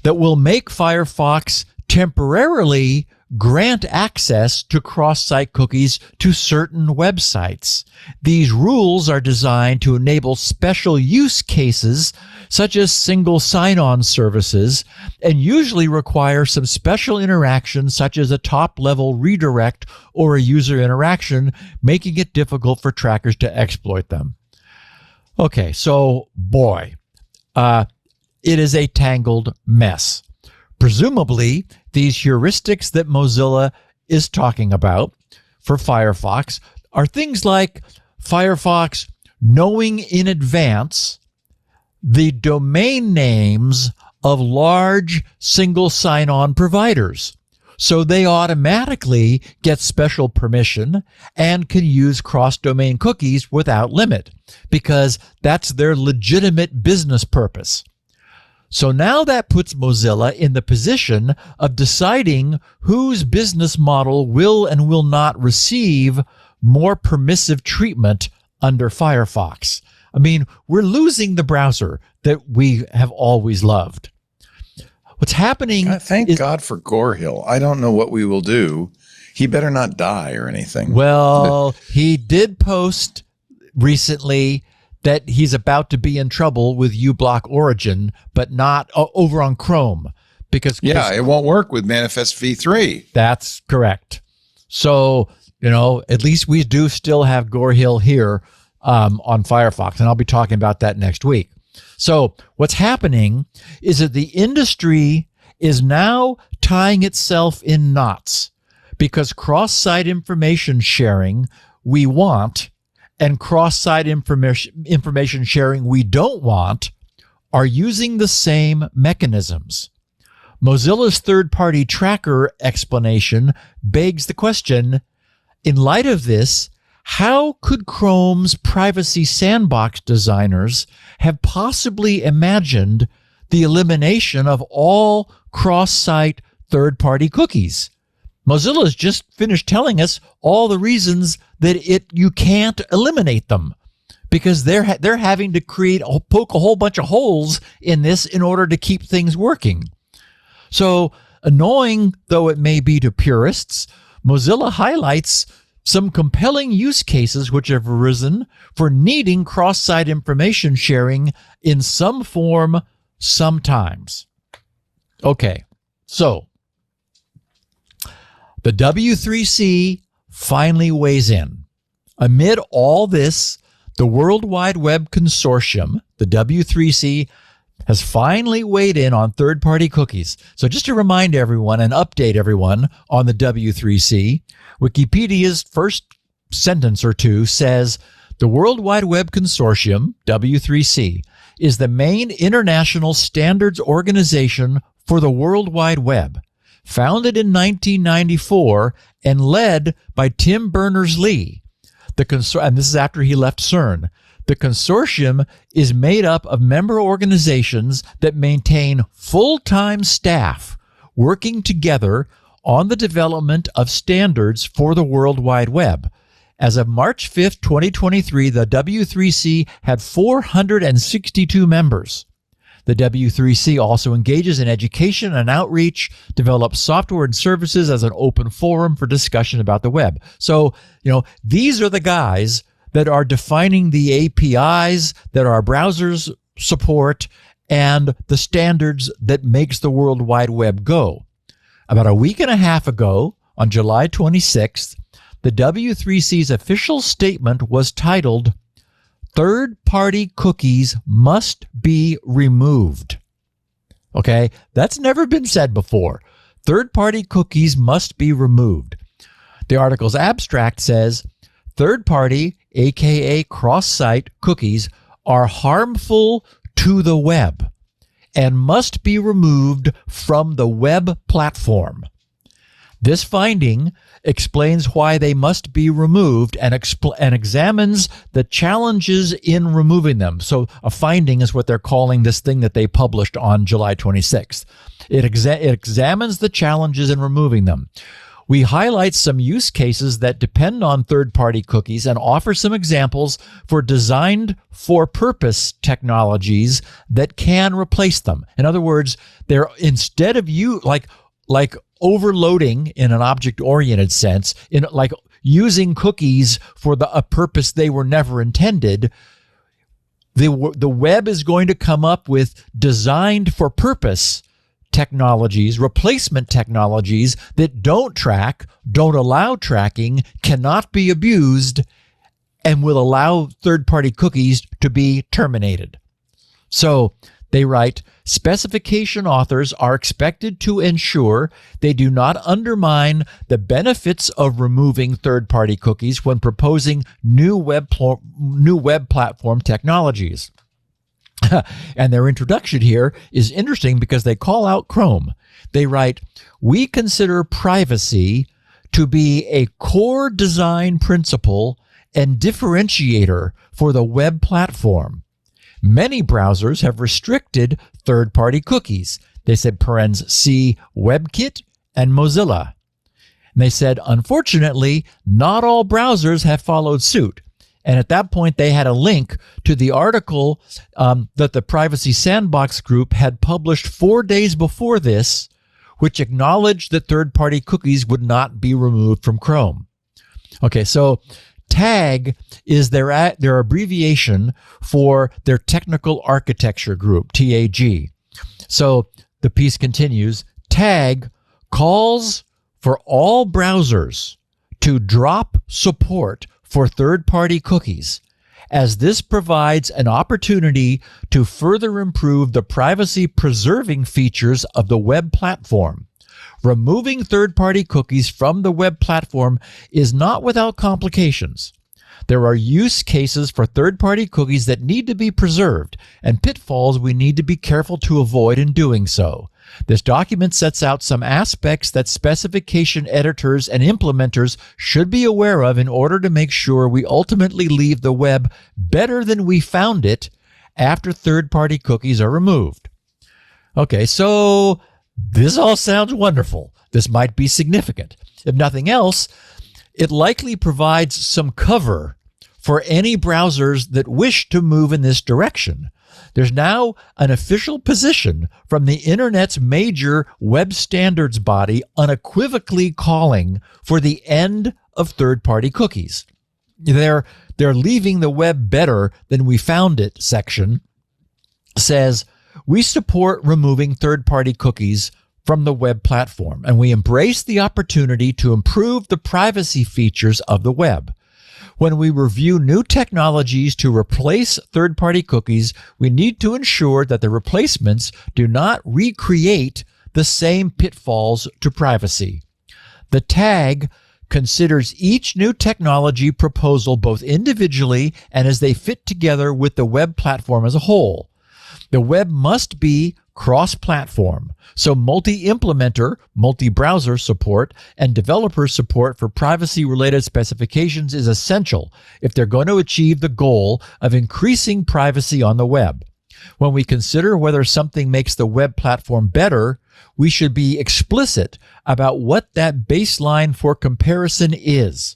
that will make Firefox temporarily grant access to cross-site cookies to certain websites. These rules are designed to enable special use cases such as single sign-on services and usually require some special interaction such as a top-level redirect or a user interaction, making it difficult for trackers to exploit them. Okay, so boy, it is a tangled mess. Presumably, these heuristics that Mozilla is talking about for Firefox are things like Firefox knowing in advance the domain names of large single sign-on providers. So they automatically get special permission and can use cross-domain cookies without limit because that's their legitimate business purpose. So now that puts Mozilla in the position of deciding whose business model will and will not receive more permissive treatment under Firefox. I mean, we're losing the browser that we have always loved. What's happening? Thank God for Gorhill. I don't know what we will do. He better not die or anything. Well, he did post recently that he's about to be in trouble with uBlock Origin, but not over on Chrome. Because it won't work with Manifest v3. That's correct. So, at least we do still have Gorhill here on Firefox, and I'll be talking about that next week. So what's happening is that the industry is now tying itself in knots because cross-site information sharing we want and cross-site information sharing we don't want are using the same mechanisms. Mozilla's third-party tracker explanation begs the question, in light of this, how could Chrome's privacy sandbox designers have possibly imagined the elimination of all cross-site third-party cookies? Mozilla's just finished telling us all the reasons that you can't eliminate them because they're having to poke a whole bunch of holes in this in order to keep things working. So annoying though it may be to purists, Mozilla highlights some compelling use cases which have arisen for needing cross-site information sharing in some form sometimes. Okay, so the W3C finally weighs in. Amid all this, the World Wide Web Consortium, the W3C, has finally weighed in on third-party cookies. So just to remind everyone and update everyone on the W3C, Wikipedia's first sentence or two says, the World Wide Web Consortium, W3C, is the main international standards organization for the World Wide Web. Founded in 1994 and led by Tim Berners-Lee, and this is after he left CERN. The consortium is made up of member organizations that maintain full-time staff working together on the development of standards for the World Wide Web. As of March 5th, 2023, the W3C had 462 members. The W3C also engages in education and outreach, develops software and services as an open forum for discussion about the web. So, these are the guys that are defining the APIs that our browsers support and the standards that makes the World Wide Web go. About a week and a half ago, on July 26th, the W3C's official statement was titled, Third-party cookies must be removed. Okay, that's never been said before. Third-party cookies must be removed. The article's abstract says, third-party, aka cross-site cookies are harmful to the web. and must be removed from the web platform. This finding explains why they must be removed and examines the challenges in removing them. So a finding is what they're calling this thing that they published on July 26th. It examines the challenges in removing them. We highlight some use cases that depend on third-party cookies and offer some examples for designed-for-purpose technologies that can replace them. In other words, they're instead of like overloading in an object-oriented sense, in like using cookies for a purpose they were never intended, the web is going to come up with designed-for-purpose technologies, replacement technologies that don't allow tracking, cannot be abused, and will allow third-party cookies to be terminated. So they write, specification authors are expected to ensure they do not undermine the benefits of removing third-party cookies when proposing new web platform technologies. And their introduction here is interesting because they call out Chrome. They write, we consider privacy to be a core design principle and differentiator for the web platform. Many browsers have restricted third-party cookies. They said see WebKit and Mozilla. And they said, unfortunately, not all browsers have followed suit. And at that point, they had a link to the article that the Privacy Sandbox group had published 4 days before this, which acknowledged that third-party cookies would not be removed from Chrome. Okay, so TAG is their abbreviation for their technical architecture group, TAG. So the piece continues, TAG calls for all browsers to drop support for third-party cookies, as this provides an opportunity to further improve the privacy-preserving features of the web platform. Removing third-party cookies from the web platform is not without complications. There are use cases for third-party cookies that need to be preserved, and pitfalls we need to be careful to avoid in doing so. This document sets out some aspects that specification editors and implementers should be aware of in order to make sure we ultimately leave the web better than we found it after third-party cookies are removed. Okay, so this all sounds wonderful. This might be significant. If nothing else, it likely provides some cover for any browsers that wish to move in this direction. There's now an official position from the Internet's major web standards body unequivocally calling for the end of third-party cookies. They're leaving the web better than we found it section says, we support removing third-party cookies from the web platform, and we embrace the opportunity to improve the privacy features of the web. When we review new technologies to replace third-party cookies, we need to ensure that the replacements do not recreate the same pitfalls to privacy. The TAG considers each new technology proposal both individually and as they fit together with the web platform as a whole. The web must be cross-platform, so multi-implementer, multi-browser support, and developer support for privacy-related specifications is essential if they're going to achieve the goal of increasing privacy on the web. When we consider whether something makes the web platform better, we should be explicit about what that baseline for comparison is.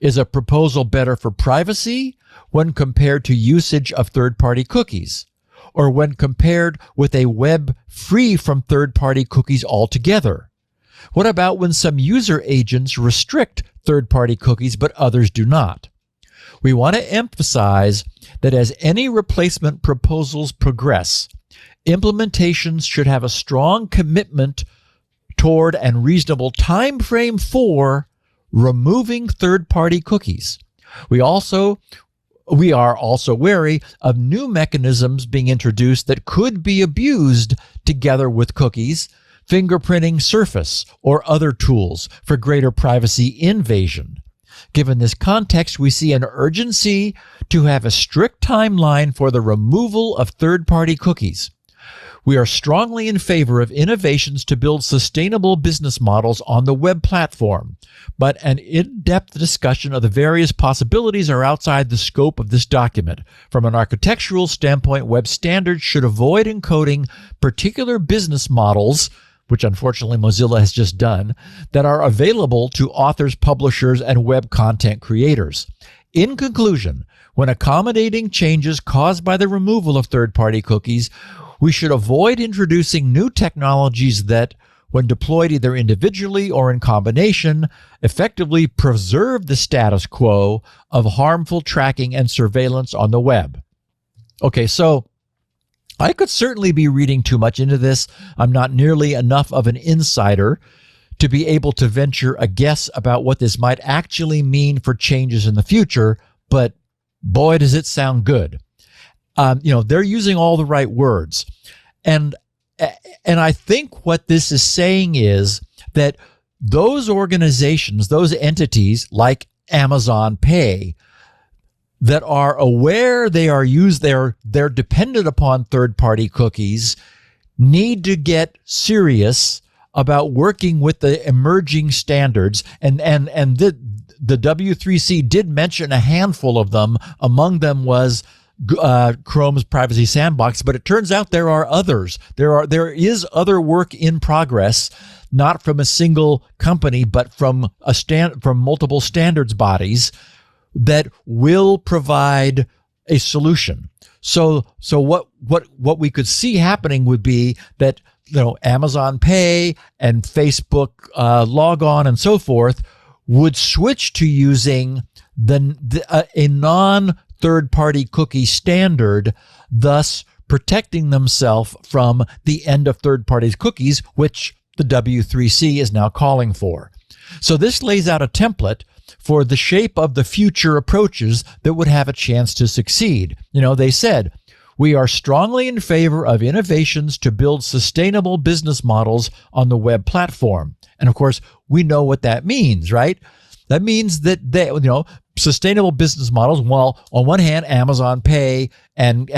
Is a proposal better for privacy when compared to usage of third-party cookies, or when compared with a web free from third-party cookies altogether? What about when some user agents restrict third-party cookies but others do not? We want to emphasize that as any replacement proposals progress, implementations should have a strong commitment toward and reasonable time frame for removing third-party cookies. We are also wary of new mechanisms being introduced that could be abused together with cookies, fingerprinting Surface, or other tools for greater privacy invasion. Given this context, we see an urgency to have a strict timeline for the removal of third-party cookies. We are strongly in favor of innovations to build sustainable business models on the web platform, but an in-depth discussion of the various possibilities are outside the scope of this document. From an architectural standpoint, web standards should avoid encoding particular business models, which unfortunately Mozilla has just done, that are available to authors, publishers, and web content creators. In conclusion, when accommodating changes caused by the removal of third-party cookies, we should avoid introducing new technologies that, when deployed either individually or in combination, effectively preserve the status quo of harmful tracking and surveillance on the web. Okay, so I could certainly be reading too much into this. I'm not nearly enough of an insider to be able to venture a guess about what this might actually mean for changes in the future, but boy, does it sound good. They're using all the right words. And I think what this is saying is that those organizations, those entities like Amazon Pay, that are aware they're dependent upon third-party cookies, need to get serious about working with the emerging standards. And the W3C did mention a handful of them. Among them was Chrome's Privacy Sandbox, but it turns out there are others. There is other work in progress, not from a single company, but from multiple standards bodies that will provide a solution. So what we could see happening would be that Amazon Pay and Facebook Logon and so forth would switch to using a non-third-party cookie standard, thus protecting themselves from the end of third-party cookies, which the W3C is now calling for. So this lays out a template for the shape of the future approaches that would have a chance to succeed. They said, we are strongly in favor of innovations to build sustainable business models on the web platform. And of course, we know what that means, right? That means that sustainable business models, while on one hand, Amazon Pay and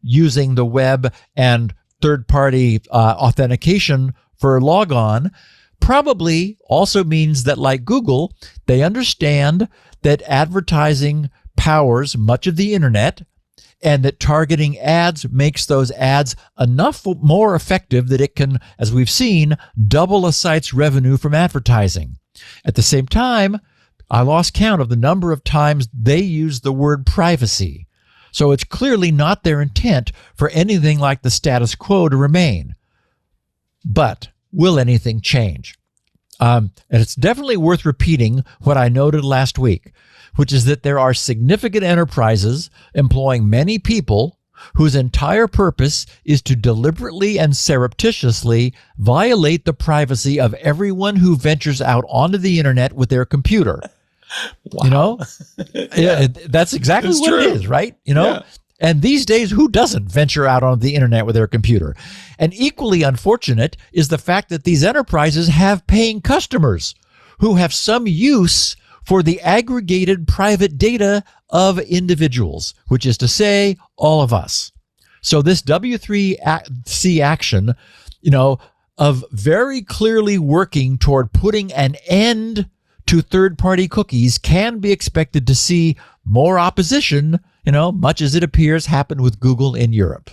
using the web and third-party authentication for logon, probably also means that, like Google, they understand that advertising powers much of the internet and that targeting ads makes those ads enough more effective that it can, as we've seen, double a site's revenue from advertising. At the same time, I lost count of the number of times they use the word privacy. So it's clearly not their intent for anything like the status quo to remain. But will anything change? And it's definitely worth repeating what I noted last week, which is that there are significant enterprises employing many people whose entire purpose is to deliberately and surreptitiously violate the privacy of everyone who ventures out onto the internet with their computer. Wow. Yeah, that's exactly what true. it is, right? Yeah. And these days, who doesn't venture out on the internet with their computer? And equally unfortunate is the fact that these enterprises have paying customers who have some use for the aggregated private data of individuals, which is to say, all of us. So this W3C action, of very clearly working toward putting an end to third-party cookies can be expected to see more opposition, much as it appears happened with Google in Europe.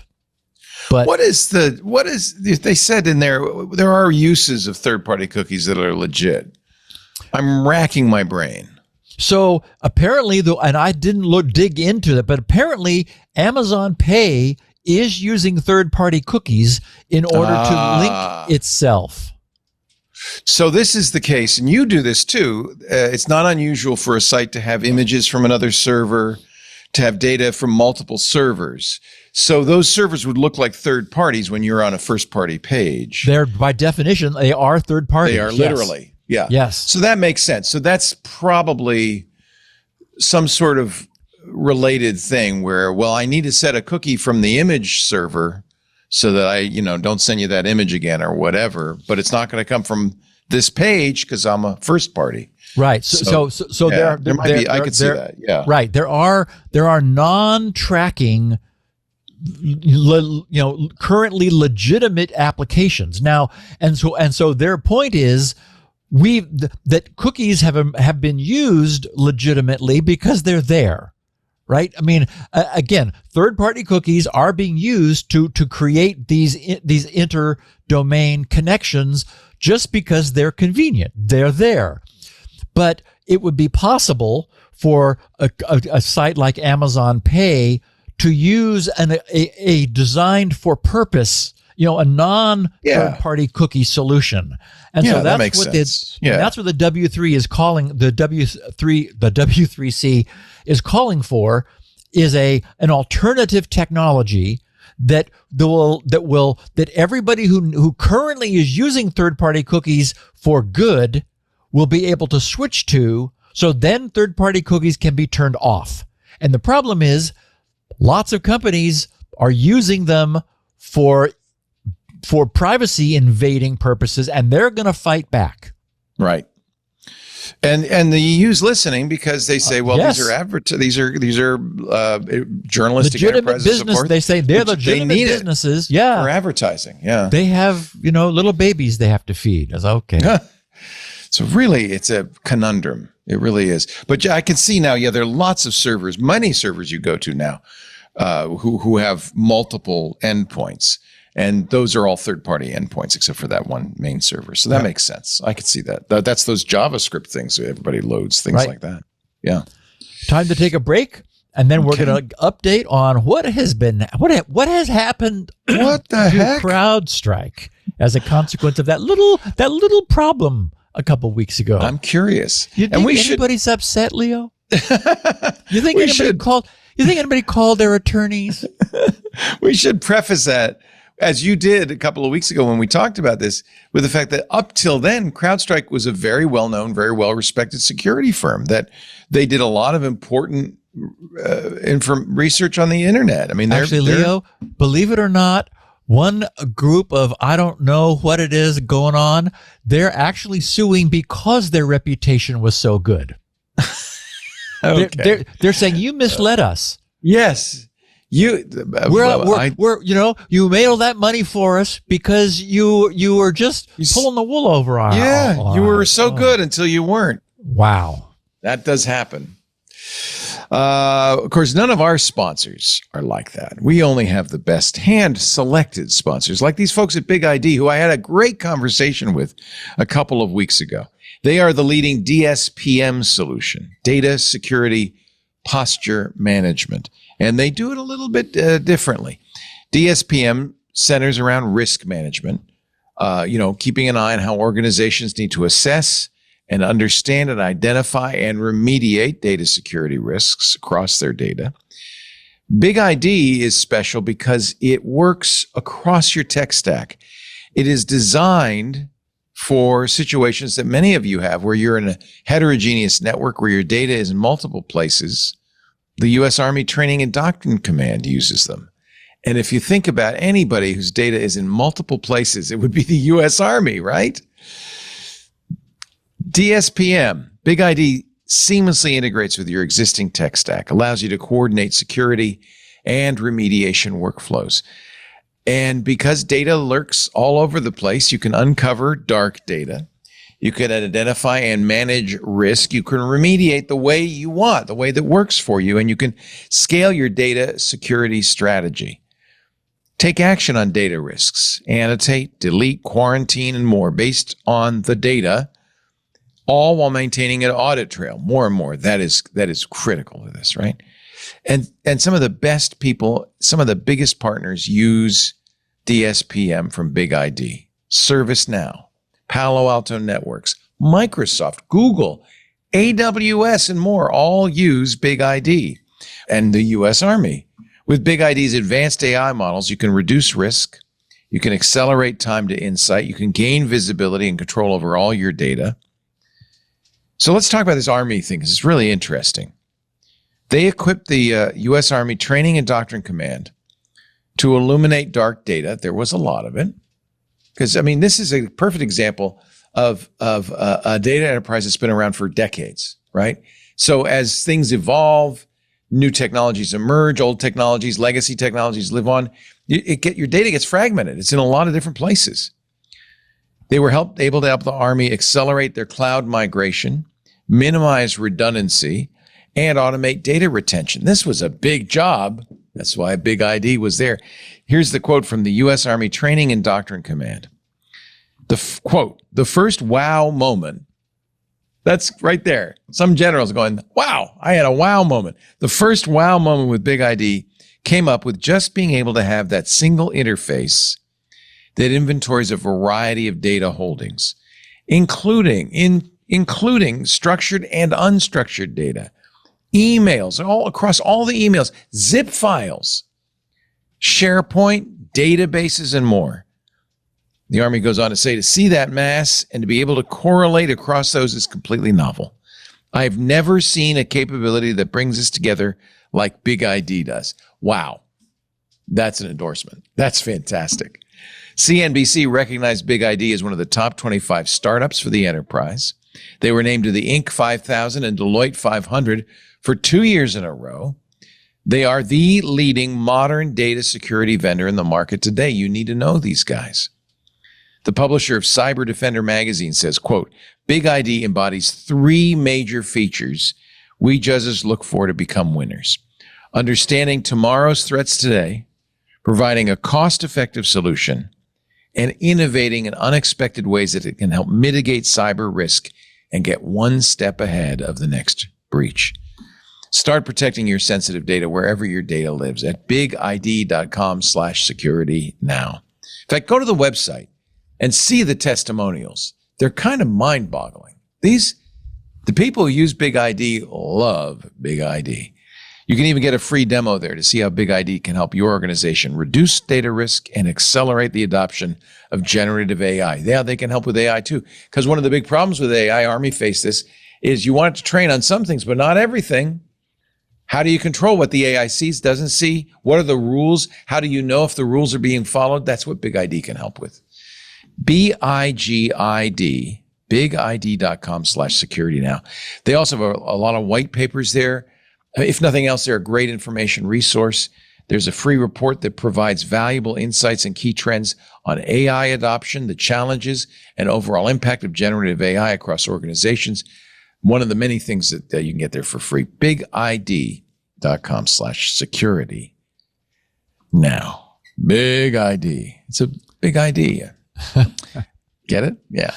But what is they said in there are uses of third-party cookies that are legit. I'm racking my brain. So apparently, and I didn't dig into it, but apparently Amazon Pay is using third-party cookies in order to link itself. So this is the case, and you do this too. It's not unusual for a site to have images from another server, to have data from multiple servers. So those servers would look like third parties when you're on a first-party page. They're, by definition, they are third parties. They are literally. Yeah. Yes. So that makes sense. So that's probably some sort of related thing where, well, I need to set a cookie from the image server so that I, don't send you that image again or whatever, but it's not going to come from this page because I'm a first party. Right. So yeah, there might be, I could see that. Yeah. Right. There are non-tracking currently legitimate applications now. And so their point is that cookies have been used legitimately because they're there. Right? I mean, again, third-party cookies are being used to create these inter-domain connections just because they're convenient. They're there. But it would be possible for a site like Amazon Pay to use a designed for purpose, a non-third-party cookie solution. And so that's what that's what the W3 is calling the W3C is calling for, is an alternative technology that everybody who currently is using third-party cookies for good will be able to switch to, so then third-party cookies can be turned off. And the problem is lots of companies are using them for privacy invading purposes, and they're going to fight back. Right. And they use listening because they say, well, yes. these are journalistic legitimate enterprises. business. So forth, they say they're legitimate businesses. for advertising. Yeah. They have, little babies they have to feed. That's okay. So really, it's a conundrum. It really is. But I can see now, there are lots of servers, many servers you go to now, who have multiple endpoints. And those are all third-party endpoints, except for that one main server. So that makes sense. I could see that. That's those JavaScript things. So everybody loads things like that. Yeah. Time to take a break, and then we're going to update on what has happened. What the heck? CrowdStrike as a consequence of that little problem a couple weeks ago. I'm curious. You think anybody's upset, Leo? You think anybody called their attorneys? We should preface that, as you did a couple of weeks ago when we talked about this, with the fact that up till then, CrowdStrike was a very well-known, very well-respected security firm, that they did a lot of important research on the internet. I mean, Leo, believe it or not, one group of, I don't know what it is going on, they're actually suing because their reputation was so good. Okay. They're saying you misled us. Yes. You made all that money for us because you were just pulling the wool over our eyes. You were so good until you weren't. Wow. That does happen. Of course, none of our sponsors are like that. We only have the best hand-selected sponsors, like these folks at Big ID, who I had a great conversation with a couple of weeks ago. They are the leading DSPM solution, data security posture management, and they do it a little bit differently. DSPM centers around risk management, keeping an eye on how organizations need to assess and understand and identify and remediate data security risks across their data. Big ID is special because it works across your tech stack. It is designed for situations that many of you have, where you're in a heterogeneous network where your data is in multiple places. The U.S. Army Training and Doctrine Command uses them. And if you think about anybody whose data is in multiple places, it would be the U.S. Army, right? DSPM, Big ID, seamlessly integrates with your existing tech stack, allows you to coordinate security and remediation workflows. And because data lurks all over the place, you can uncover dark data. You can identify and manage risk. You can remediate the way you want, the way that works for you, and you can scale your data security strategy. Take action on data risks, annotate, delete, quarantine, and more based on the data, all while maintaining an audit trail. More and more, that is critical to this, right? And some of the best people, some of the biggest partners use DSPM from Big ID. ServiceNow, Palo Alto Networks, Microsoft, Google, AWS, and more all use Big ID. And the U.S. Army. With Big ID's advanced AI models, you can reduce risk, you can accelerate time to insight, you can gain visibility and control over all your data. So let's talk about this Army thing, because it's really interesting. They equipped the U.S. Army Training and Doctrine Command to illuminate dark data. There was a lot of it. Because, this is a perfect example of a data enterprise that's been around for decades, right? So as things evolve, new technologies emerge, old technologies, legacy technologies live on. Your data gets fragmented. It's in a lot of different places. They were able to help the Army accelerate their cloud migration, minimize redundancy, and automate data retention. This was a big job. That's why Big ID was there. Here's the quote from the U.S. Army Training and Doctrine Command. Quote, the first wow moment. That's right there. Some generals going, wow, I had a wow moment. The first wow moment with Big ID came up with just being able to have that single interface that inventories a variety of data holdings, including structured and unstructured data, emails, all across all the emails, zip files, SharePoint, databases, and more. The Army goes on to say, to see that mass and to be able to correlate across those is completely novel. I've never seen a capability that brings us together like Big ID does. Wow. That's an endorsement. That's fantastic. CNBC recognized Big ID as one of the top 25 startups for the enterprise. They were named to the Inc. 5000 and Deloitte 500 for 2 years in a row. They are the leading modern data security vendor in the market today. You need to know these guys. The publisher of Cyber Defender magazine says, quote, Big ID embodies 3 major features we judges look for to become winners. Understanding tomorrow's threats today, providing a cost-effective solution, and innovating in unexpected ways that it can help mitigate cyber risk and get one step ahead of the next breach. Start protecting your sensitive data wherever your data lives at bigid.com/security now. In fact, go to the website and see the testimonials. They're kind of mind-boggling. The people who use Big ID love Big ID. You can even get a free demo there to see how Big ID can help your organization reduce data risk and accelerate the adoption of generative AI. Yeah, they can help with AI too. Because one of the big problems with AI, Army faced this, is you want it to train on some things, but not everything. How do you control what the AI sees, doesn't see? What are the rules? How do you know if the rules are being followed? That's what Big ID can help with. BIGID, bigid.com/security now. They also have a lot of white papers there. If nothing else, they're a great information resource. There's a free report that provides valuable insights and key trends on AI adoption, the challenges, and overall impact of generative AI across organizations. One of the many things that you can get there for free. bigid.com/security now. Big ID. It's a big idea. Get it? Yeah.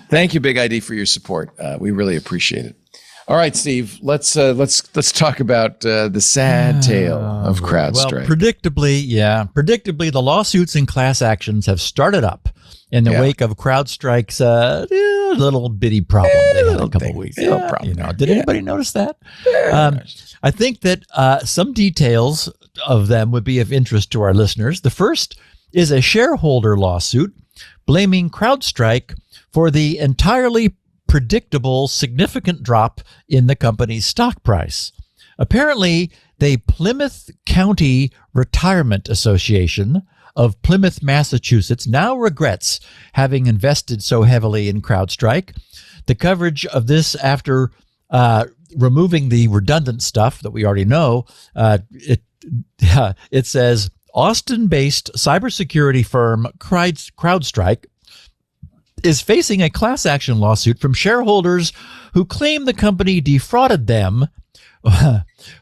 Thank you, Big ID, for your support. We really appreciate it. All right, Steve. Let's talk about the sad tale of CrowdStrike. Well, predictably, the lawsuits and class actions have started up in the wake of CrowdStrike's little bitty problem they had a couple of weeks ago. Did anybody notice that? I think that some details of them would be of interest to our listeners. The first is a shareholder lawsuit blaming CrowdStrike for the entirely predictable significant drop in the company's stock price. Apparently, the Plymouth County Retirement Association of Plymouth, Massachusetts, now regrets having invested so heavily in CrowdStrike. The coverage of this after removing the redundant stuff that we already know, it says, Austin-based cybersecurity firm CrowdStrike is facing a class action lawsuit from shareholders who claim the company defrauded them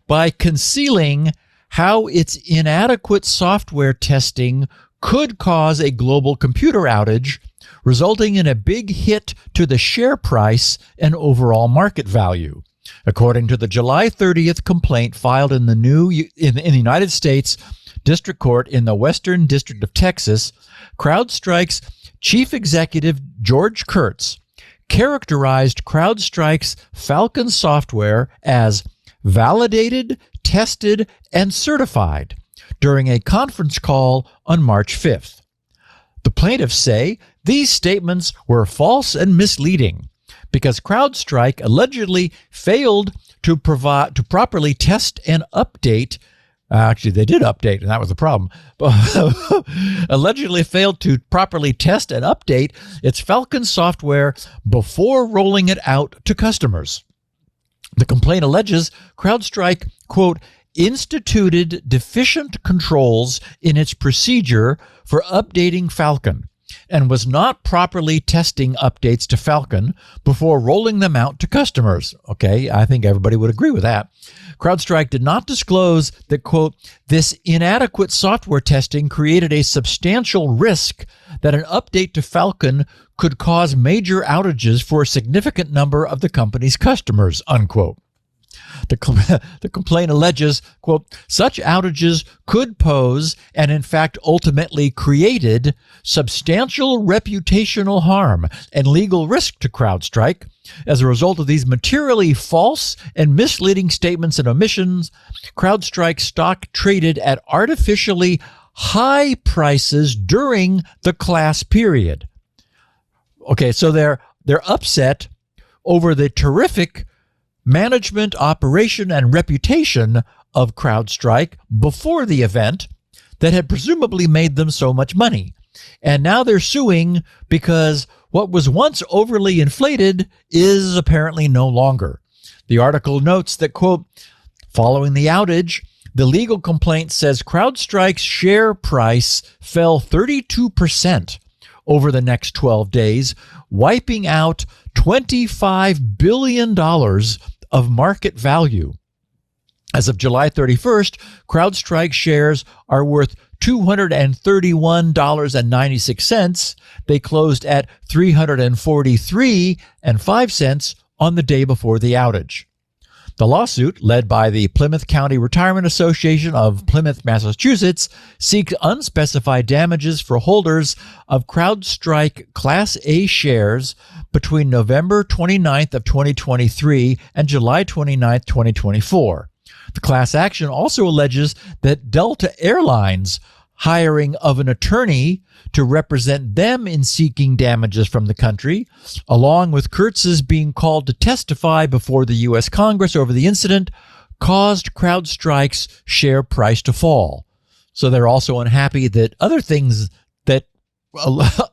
by concealing how its inadequate software testing could cause a global computer outage, resulting in a big hit to the share price and overall market value. According to the July 30th complaint filed in the United States District Court in the Western District of Texas, CrowdStrike's Chief Executive George Kurtz characterized CrowdStrike's Falcon software as validated, tested, and certified during a conference call on March 5th. The plaintiffs say these statements were false and misleading because CrowdStrike allegedly failed to properly test and update. Actually, they did update, and that was the problem. Allegedly failed to properly test and update its Falcon software before rolling it out to customers. The complaint alleges CrowdStrike, quote, instituted deficient controls in its procedure for updating Falcon and was not properly testing updates to Falcon before rolling them out to customers. Okay, I think everybody would agree with that. CrowdStrike did not disclose that, quote, this inadequate software testing created a substantial risk that an update to Falcon could cause major outages for a significant number of the company's customers, unquote. The complaint alleges, quote, such outages could pose and in fact ultimately created substantial reputational harm and legal risk to CrowdStrike. As a result of these materially false and misleading statements and omissions, CrowdStrike stock traded at artificially high prices during the class period. Okay, so they're upset over the terrific management, operation, and reputation of CrowdStrike before the event that had presumably made them so much money. And now they're suing because what was once overly inflated is apparently no longer. The article notes that, quote, following the outage, the legal complaint says CrowdStrike's share price fell 32% over the next 12 days, wiping out $25 billion of market value. As of July 31st, CrowdStrike shares are worth $231.96. They closed at $343.05 on the day before the outage. The lawsuit, led by the Plymouth County Retirement Association of Plymouth, Massachusetts, seeks unspecified damages for holders of CrowdStrike Class A shares between November 29th of 2023 and July 29th, 2024. The class action also alleges that Delta Airlines hiring of an attorney to represent them in seeking damages from the country, along with Kurtz's being called to testify before the U.S. Congress over the incident, caused CrowdStrike's share price to fall. So they're also unhappy that other things that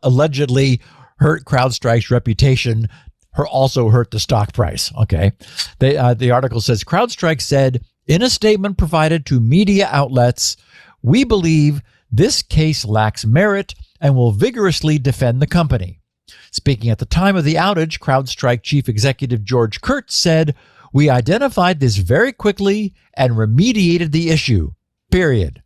allegedly hurt CrowdStrike's reputation also hurt the stock price. Okay. The article says CrowdStrike said in a statement provided to media outlets, "We believe this case lacks merit and will vigorously defend the company." Speaking at the time of the outage, CrowdStrike Chief Executive George Kurtz said, "We identified this very quickly and remediated the issue, period."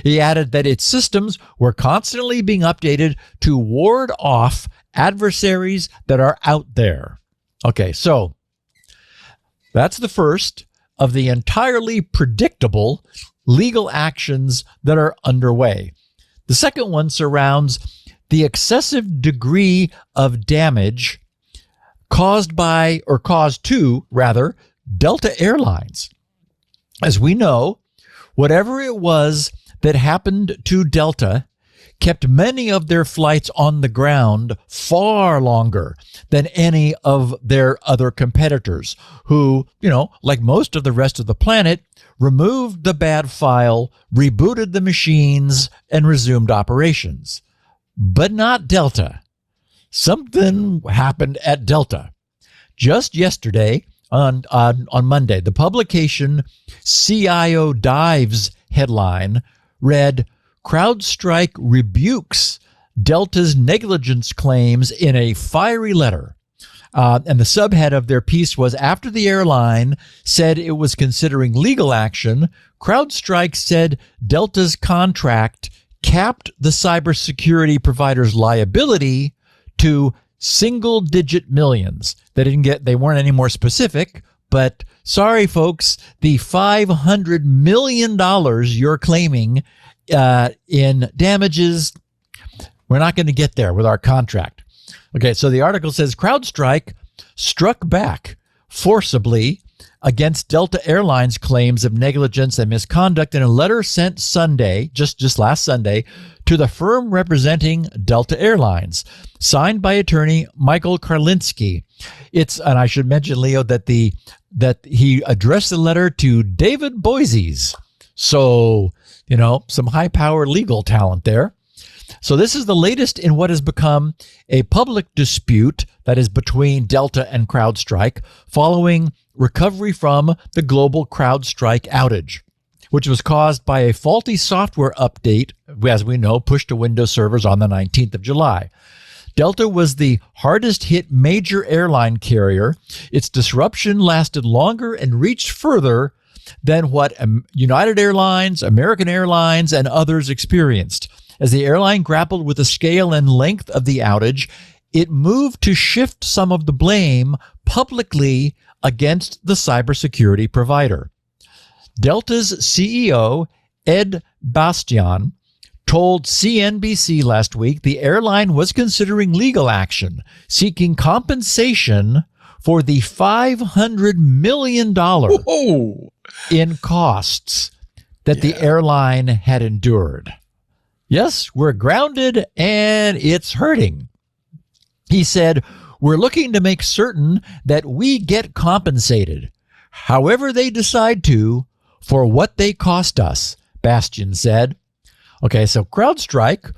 He added that its systems were constantly being updated to ward off adversaries that are out there. Okay, so that's the first of the entirely predictable legal actions that are underway. The second one surrounds the excessive degree of damage caused to Delta Airlines. As we know, whatever it was that happened to Delta kept many of their flights on the ground far longer than any of their other competitors who, like most of the rest of the planet, removed the bad file, rebooted the machines, and resumed operations. But not Delta. Something happened at Delta. Just yesterday, on Monday, the publication CIO Dives headline read, "CrowdStrike rebukes Delta's negligence claims in a fiery letter." And the subhead of their piece was, after the airline said it was considering legal action, CrowdStrike said Delta's contract capped the cybersecurity provider's liability to single-digit millions. They weren't any more specific, but sorry, folks, the $500 million you're claiming in damages, we're not going to get there with our contract. Okay, so the article says CrowdStrike struck back forcibly against Delta Airlines' claims of negligence and misconduct in a letter sent Sunday, just last Sunday, to the firm representing Delta Airlines, signed by attorney Michael Karlinski. And I should mention, Leo, that he addressed the letter to David Boies. So, some high-powered legal talent there. So this is the latest in what has become a public dispute that is between Delta and CrowdStrike following recovery from the global CrowdStrike outage, which was caused by a faulty software update, as we know, pushed to Windows servers on the 19th of July. Delta was the hardest hit major airline carrier. Its disruption lasted longer and reached further than what United Airlines, American Airlines, and others experienced. As the airline grappled with the scale and length of the outage, it moved to shift some of the blame publicly against the cybersecurity provider. Delta's CEO, Ed Bastian, told CNBC last week the airline was considering legal action, seeking compensation for the $500 million in costs that the airline had endured. Yes, we're grounded and it's hurting. He said, we're looking to make certain that we get compensated, however they decide to, for what they cost us, Bastian said. Okay, so CrowdStrike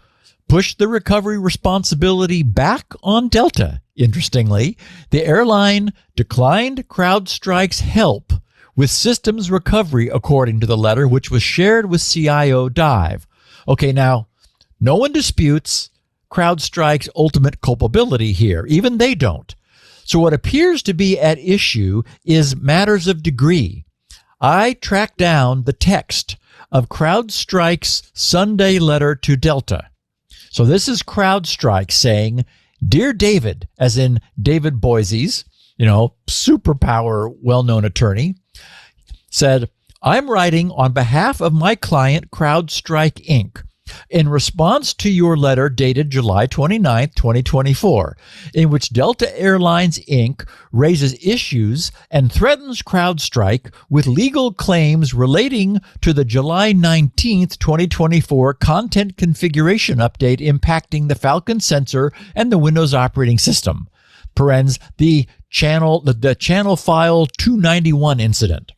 pushed the recovery responsibility back on Delta. Interestingly, the airline declined CrowdStrike's help with systems recovery, according to the letter, which was shared with CIO Dive. Okay, now, no one disputes CrowdStrike's ultimate culpability here. Even they don't. So what appears to be at issue is matters of degree. I tracked down the text of CrowdStrike's Sunday letter to Delta. So this is CrowdStrike saying, Dear David, as in David Boise's, superpower, well-known attorney, said, I'm writing on behalf of my client, CrowdStrike Inc., in response to your letter dated July 29, 2024, in which Delta Airlines Inc. raises issues and threatens CrowdStrike with legal claims relating to the July 19, 2024 content configuration update impacting the Falcon sensor and the Windows operating system, parens the channel file 291 incident.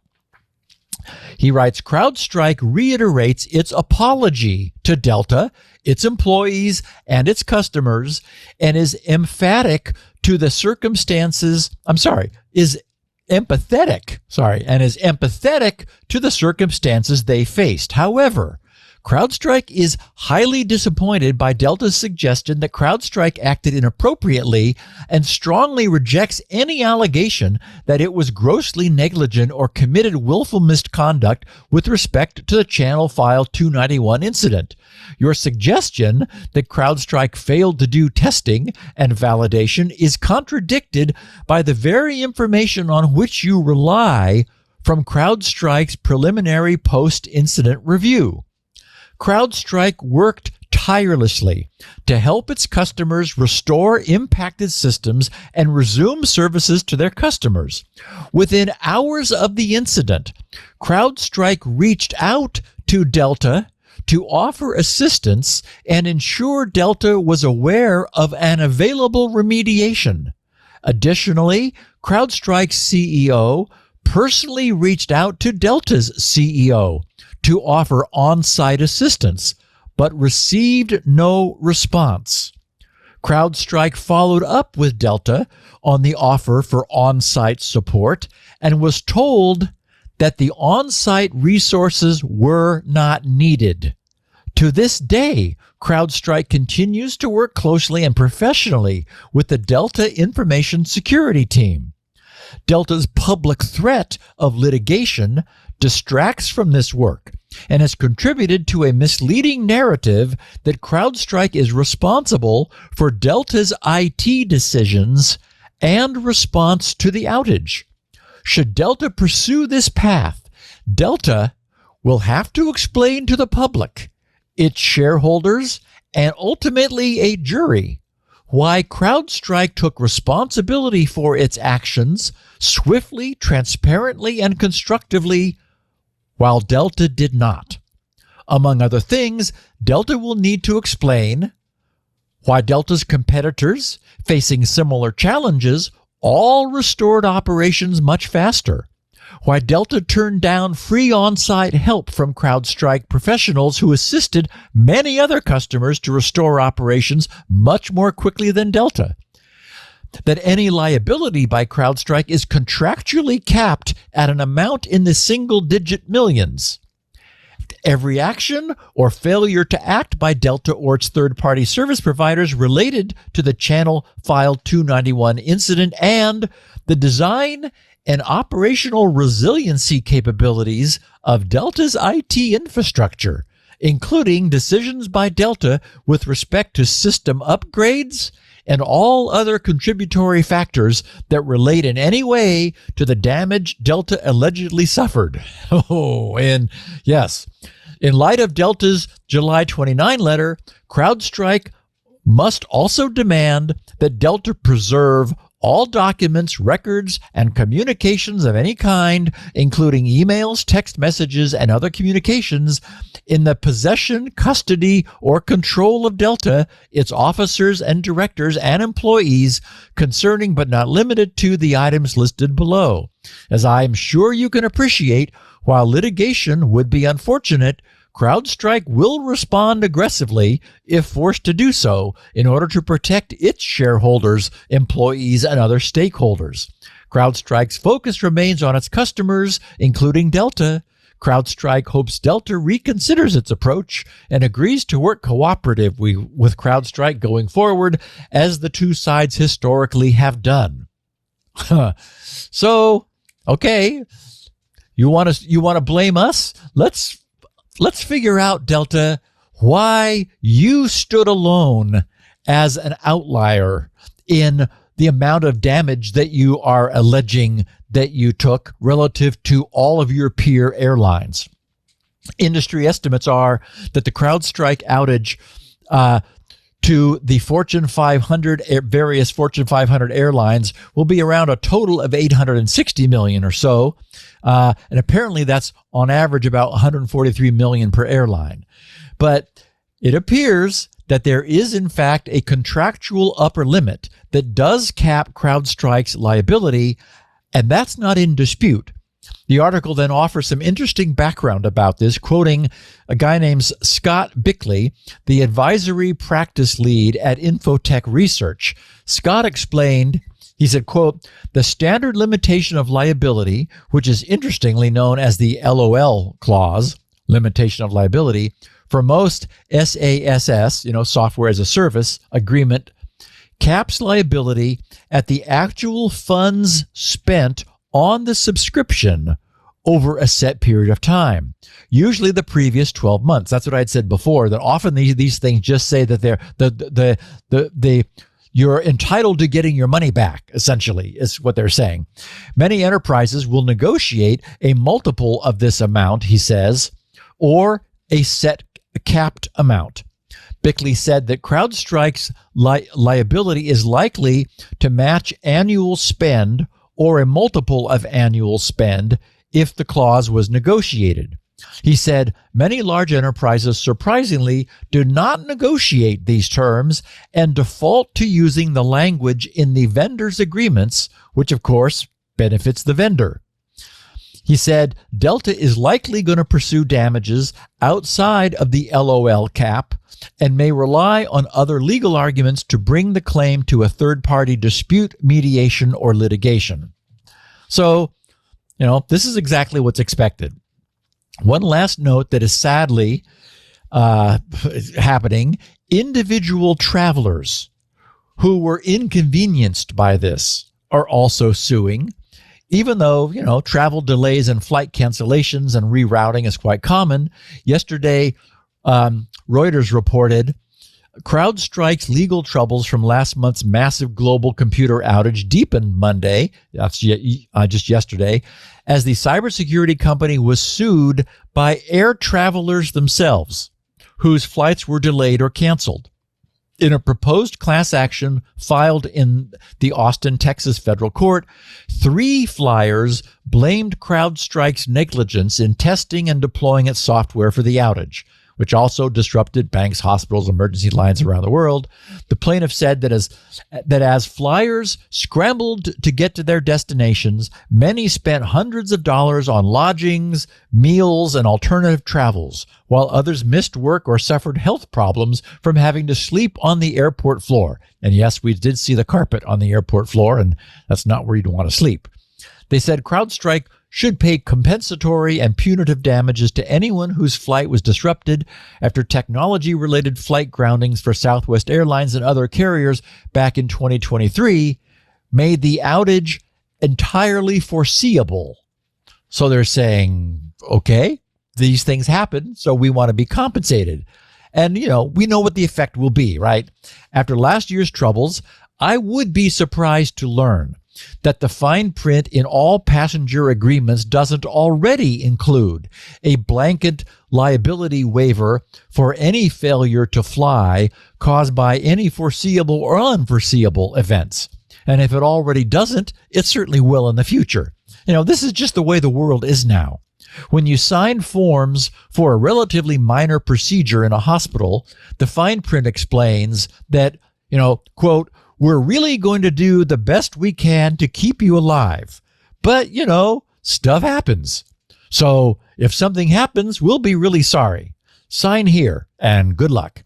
He writes, CrowdStrike reiterates its apology to Delta, its employees, and its customers, and is empathetic to the circumstances they faced. However, CrowdStrike is highly disappointed by Delta's suggestion that CrowdStrike acted inappropriately and strongly rejects any allegation that it was grossly negligent or committed willful misconduct with respect to the channel file 291 incident. Your suggestion that CrowdStrike failed to do testing and validation is contradicted by the very information on which you rely from CrowdStrike's preliminary post-incident review. CrowdStrike worked tirelessly to help its customers restore impacted systems and resume services to their customers. Within hours of the incident, CrowdStrike reached out to Delta to offer assistance and ensure Delta was aware of an available remediation. Additionally, CrowdStrike's CEO personally reached out to Delta's CEO to offer on-site assistance, but received no response. CrowdStrike followed up with Delta on the offer for on-site support and was told that the on-site resources were not needed. To this day, CrowdStrike continues to work closely and professionally with the Delta Information Security Team. Delta's public threat of litigation distracts from this work and has contributed to a misleading narrative that CrowdStrike is responsible for Delta's IT decisions and response to the outage. Should Delta pursue this path, Delta will have to explain to the public, its shareholders, and ultimately a jury why CrowdStrike took responsibility for its actions swiftly, transparently, and constructively, while Delta did not. Among other things, Delta will need to explain why Delta's competitors, facing similar challenges, all restored operations much faster, why Delta turned down free on-site help from CrowdStrike professionals who assisted many other customers to restore operations much more quickly than Delta, that any liability by CrowdStrike is contractually capped at an amount in the single-digit millions. Every action or failure to act by Delta or its third-party service providers related to the Channel File 291 incident, and the design and operational resiliency capabilities of Delta's IT infrastructure, including decisions by Delta with respect to system upgrades and all other contributory factors that relate in any way to the damage Delta allegedly suffered. And yes, in light of Delta's July 29 letter, CrowdStrike must also demand that Delta preserve all documents, records, and communications of any kind, including emails, text messages, and other communications, in the possession, custody, or control of Delta, its officers and directors and employees, concerning but not limited to the items listed below. As I am sure you can appreciate, while litigation would be unfortunate, CrowdStrike will respond aggressively if forced to do so in order to protect its shareholders, employees, and other stakeholders. CrowdStrike's focus remains on its customers, including Delta. CrowdStrike hopes Delta reconsiders its approach and agrees to work cooperatively with CrowdStrike going forward, as the two sides historically have done. So, okay, you want to blame us? Let's figure out, Delta, why you stood alone as an outlier in the amount of damage that you are alleging that you took relative to all of your peer airlines. Industry estimates are that the CrowdStrike outage to the Fortune 500, various Fortune 500 airlines will be around a total of $860 million or so. And apparently that's on average about $143 million per airline. But it appears that there is in fact a contractual upper limit that does cap CrowdStrike's liability, and that's not in dispute. The article then offers some interesting background about this, quoting a guy named Scott Bickley, the advisory practice lead at Infotech Research. Scott explained, he said, quote, "The standard limitation of liability, which is interestingly known as the LOL clause, limitation of liability, for most SaaS, software as a service agreement, caps liability at the actual funds spent on the subscription over a set period of time, usually the previous 12 months. That's what I'd said before, that often these things just say that you're entitled to getting your money back, essentially, is what they're saying. Many enterprises will negotiate a multiple of this amount, he says, or a set capped amount. Bickley said that CrowdStrike's liability is likely to match annual spend or a multiple of annual spend if the clause was negotiated. He said many large enterprises surprisingly do not negotiate these terms and default to using the language in the vendor's agreements, which of course benefits the vendor. He said Delta is likely going to pursue damages outside of the LOL cap and may rely on other legal arguments to bring the claim to a third-party dispute, mediation, or litigation. So, this is exactly what's expected. One last note that is sadly happening: individual travelers who were inconvenienced by this are also suing, even though, travel delays and flight cancellations and rerouting is quite common. Yesterday, Reuters reported CrowdStrike's legal troubles from last month's massive global computer outage deepened Monday, that's just yesterday, as the cybersecurity company was sued by air travelers themselves, whose flights were delayed or canceled. In a proposed class action filed in the Austin, Texas federal court, 3 flyers blamed CrowdStrike's negligence in testing and deploying its software for the outage, which also disrupted banks, hospitals, emergency lines around the world. The plaintiff said that as flyers scrambled to get to their destinations, many spent hundreds of dollars on lodgings, meals, and alternative travels, while others missed work or suffered health problems from having to sleep on the airport floor. And yes, we did see the carpet on the airport floor, and that's not where you'd want to sleep. They said CrowdStrike should pay compensatory and punitive damages to anyone whose flight was disrupted after technology-related flight groundings for Southwest Airlines and other carriers back in 2023 made the outage entirely foreseeable. So they're saying, okay, these things happen, so we want to be compensated. And, we know what the effect will be, right? After last year's troubles, I would be surprised to learn that the fine print in all passenger agreements doesn't already include a blanket liability waiver for any failure to fly caused by any foreseeable or unforeseeable events. And if it already doesn't, it certainly will in the future. This is just the way the world is now. When you sign forms for a relatively minor procedure in a hospital, the fine print explains that, quote, we're really going to do the best we can to keep you alive. But, stuff happens. So if something happens, we'll be really sorry. Sign here and good luck.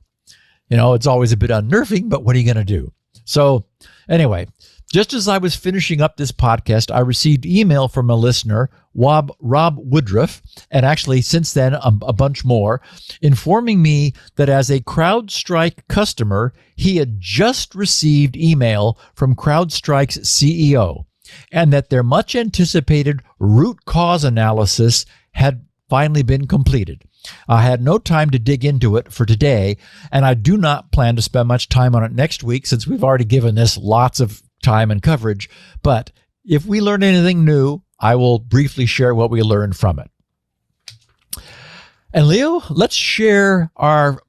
It's always a bit unnerving, but what are you going to do? So anyway, just as I was finishing up this podcast, I received email from a listener, Rob Woodruff, and actually since then a bunch more, informing me that as a CrowdStrike customer, he had just received email from CrowdStrike's CEO, and that their much anticipated root cause analysis had finally been completed. I had no time to dig into it for today, and I do not plan to spend much time on it next week since we've already given this lots of time and coverage. But if we learn anything new, I will briefly share what we learned from it. And let's share our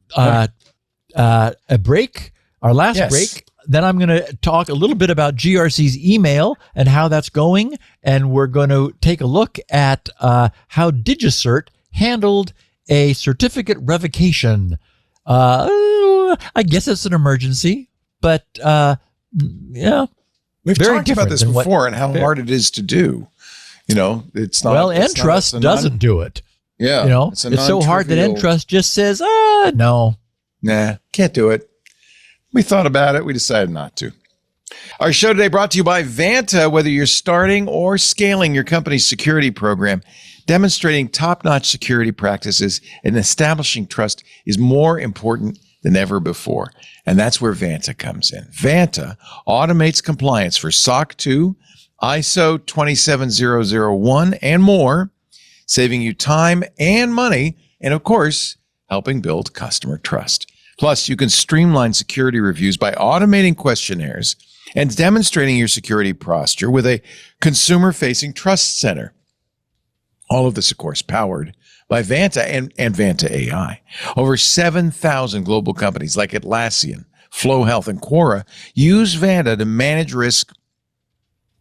break, our last break. Then I'm going to talk a little bit about GRC's email and how that's going. And we're going to take a look at how DigiCert handled a certificate revocation. I guess it's an emergency, but yeah. We've talked about this before and how hard it is to do. It's not. Well, Entrust doesn't do it. Yeah. It's so hard that Entrust just says, no. Nah, can't do it. We thought about it. We decided not to. Our show today brought to you by Vanta. Whether you're starting or scaling your company's security program, demonstrating top-notch security practices and establishing trust is more important than ever before. And that's where Vanta comes in. Vanta automates compliance for SOC 2, ISO 27001, and more, saving you time and money, and of course, helping build customer trust. Plus, you can streamline security reviews by automating questionnaires and demonstrating your security posture with a consumer-facing trust center. All of this, of course, powered by Vanta and Vanta AI. Over 7,000 global companies like Atlassian, Flow Health, and Quora use Vanta to manage risk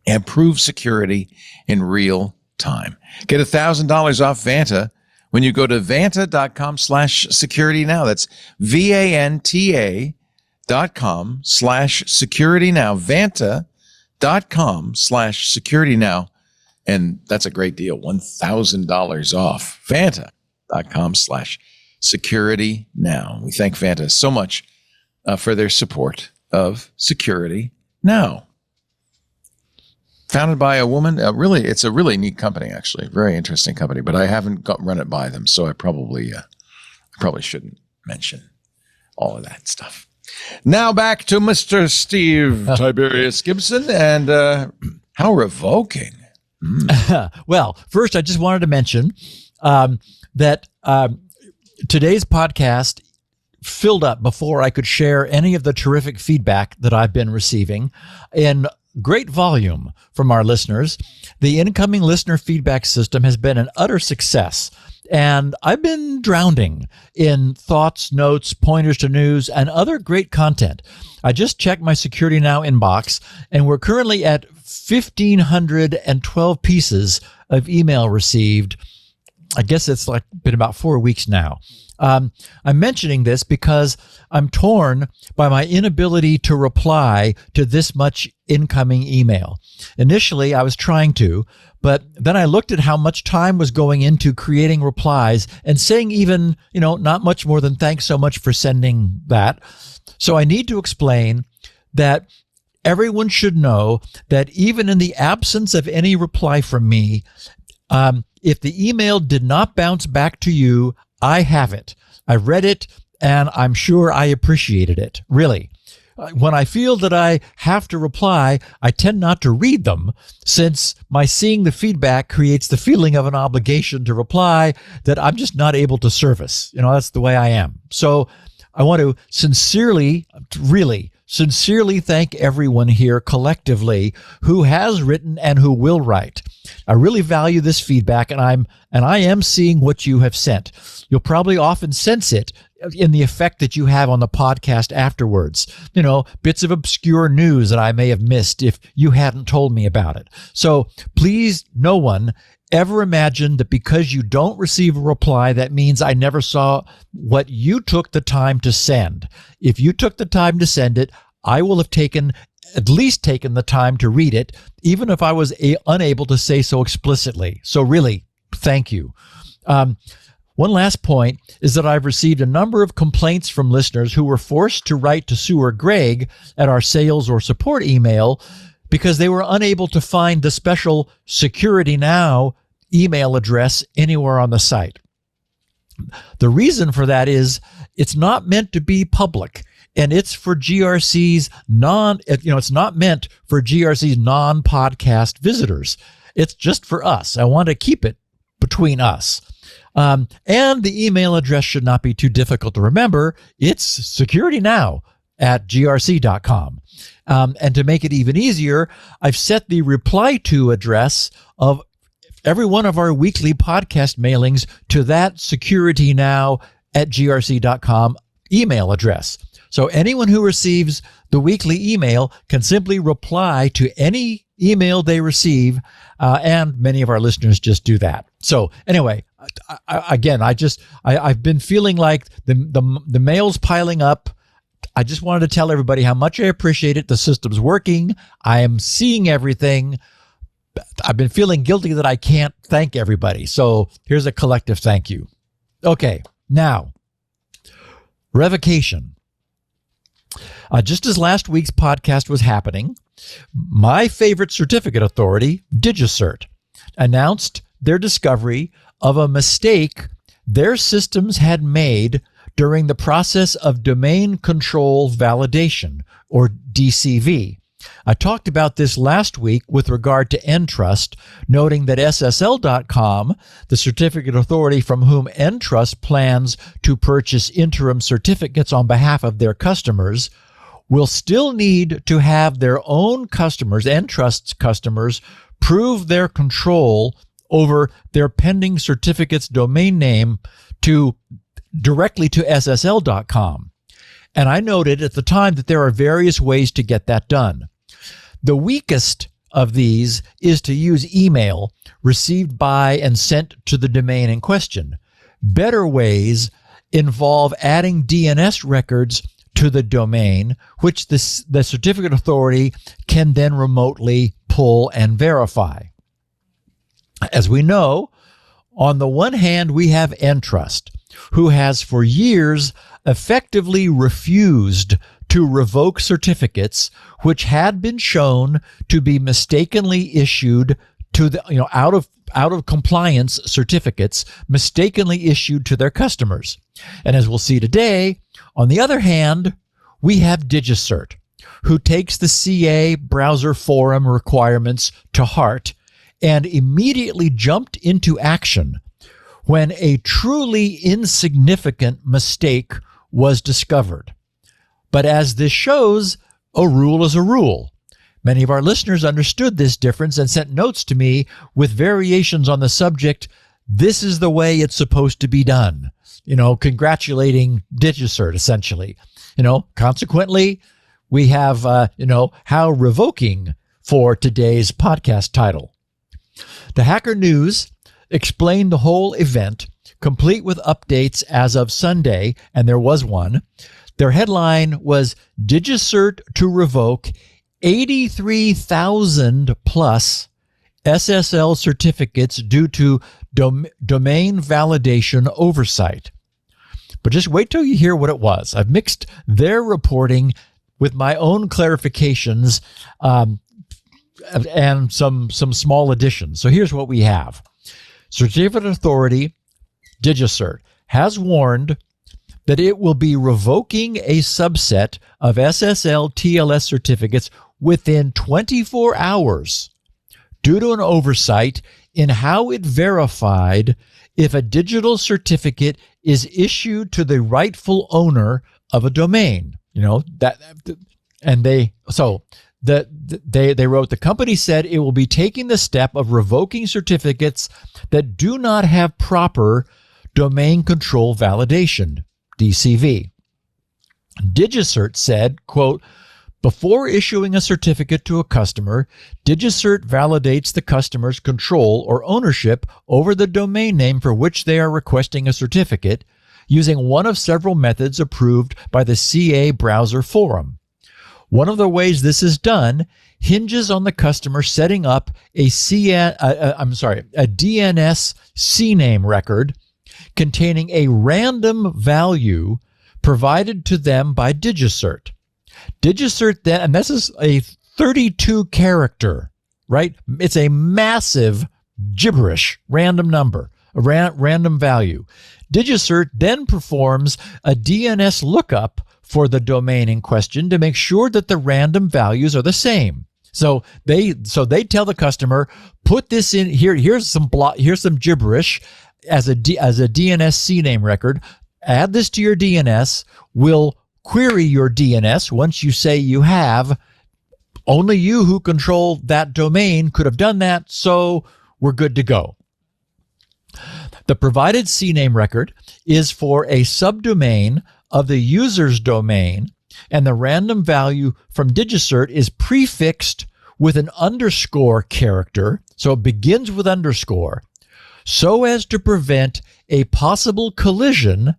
and prove security in real time. Get $1,000 off Vanta when you go to vanta.com/security now. That's VANTA.com/security now. Vanta.com/security now. And that's a great deal. $1,000 off. Vanta.com/security now. We thank Vanta so much for their support of Security Now. Founded by a woman. It's a really neat company, actually. Very interesting company, but I haven't run it by them, so I probably shouldn't mention all of that stuff. Now back to Mr. Steve Tiberius Gibson and how revoking. Well, first, I just wanted to mention that today's podcast filled up before I could share any of the terrific feedback that I've been receiving in great volume from our listeners. The incoming listener feedback system has been an utter success, and I've been drowning in thoughts, notes, pointers to news, and other great content. I just checked my Security Now inbox, and we're currently at 1,512 pieces of email received. I guess it's been about 4 weeks now. I'm mentioning this because I'm torn by my inability to reply to this much incoming email. Initially, I was trying to, but then I looked at how much time was going into creating replies and saying even, not much more than thanks so much for sending that. So I need to explain that everyone should know that even in the absence of any reply from me, if the email did not bounce back to you, I have it. I read it, and I'm sure I appreciated it, really. When I feel that I have to reply, I tend not to read them, since my seeing the feedback creates the feeling of an obligation to reply that I'm just not able to service. That's the way I am. So I want to sincerely thank everyone here collectively who has written and who will write. I really value this feedback, and I am seeing what you have sent. You'll probably often sense it in the effect that you have on the podcast afterwards. Bits of obscure news that I may have missed if you hadn't told me about it. So please, no one ever imagine that because you don't receive a reply, that means I never saw what you took the time to send. If you took the time to send it, I will have at least taken the time to read it, even if I was unable to say so explicitly. So really, thank you. One last point is that I've received a number of complaints from listeners who were forced to write to Sue or Greg at our sales or support email because they were unable to find the special Security Now email address anywhere on the site. The reason for that is it's not meant to be public, and it's for GRC's it's not meant for GRC's non-podcast visitors. It's just for us. I want to keep it between us. And the email address should not be too difficult to remember. It's securitynow@grc.com. And to make it even easier, I've set the reply to address of every one of our weekly podcast mailings to that securitynow@grc.com email address. So anyone who receives the weekly email can simply reply to any email they receive, and many of our listeners just do that. So anyway, I've been feeling like the mail's piling up. I just wanted to tell everybody how much I appreciate it. The system's working. I am seeing everything. I've been feeling guilty that I can't thank everybody. So here's a collective thank you. Okay, now, revocation. Just as last week's podcast was happening, my favorite certificate authority, DigiCert, announced their discovery of a mistake their systems had made during the process of domain control validation, or DCV. I talked about this last week with regard to Entrust, noting that SSL.com, the certificate authority from whom Entrust plans to purchase interim certificates on behalf of their customers, will still need to have their own customers, Entrust's customers, prove their control over their pending certificate's domain name directly to SSL.com. And I noted at the time that there are various ways to get that done. The weakest of these is to use email received by and sent to the domain in question. Better ways involve adding DNS records to the domain, which the certificate authority can then remotely pull and verify. As we know, on the one hand, we have Entrust, who has for years effectively refused to revoke certificates which had been shown to be mistakenly issued to the out of compliance certificates mistakenly issued to their customers. And as we'll see today, on the other hand, we have DigiCert, who takes the CA browser forum requirements to heart and immediately jumped into action when a truly insignificant mistake was discovered. But as this shows, a rule is a rule. Many of our listeners understood this difference and sent notes to me with variations on the subject. This is the way it's supposed to be done. Congratulating DigiCert, essentially. Consequently, we have, how revoking for today's podcast title. The Hacker News explained the whole event, complete with updates as of Sunday, and there was one. Their headline was DigiCert to revoke 83,000 plus SSL certificates due to domain validation oversight. But just wait till you hear what it was. I've mixed their reporting with my own clarifications and some small additions. So here's what we have. Certificate Authority, DigiCert, has warned that it will be revoking a subset of SSL TLS certificates within 24 hours due to an oversight in how it verified if a digital certificate is issued to the rightful owner of a domain. They wrote, the company said it will be taking the step of revoking certificates that do not have proper domain control validation, DCV. DigiCert said, quote, before issuing a certificate to a customer, DigiCert validates the customer's control or ownership over the domain name for which they are requesting a certificate using one of several methods approved by the CA Browser Forum. One of the ways this is done hinges on the customer setting up a DNS CNAME record containing a random value provided to them by DigiCert. DigiCert then, and this is a 32 character, right? It's a massive gibberish random number, a random value. DigiCert then performs a DNS lookup for the domain in question to make sure that the random values are the same. So they tell the customer, put this in here. Here's some gibberish as a DNS CNAME record. Add this to your DNS. We'll query your DNS once you say you have. Only you who control that domain could have done that, so we're good to go. The provided CNAME record is for a subdomain of the user's domain, and the random value from DigiCert is prefixed with an underscore character, so it begins with underscore, so as to prevent a possible collision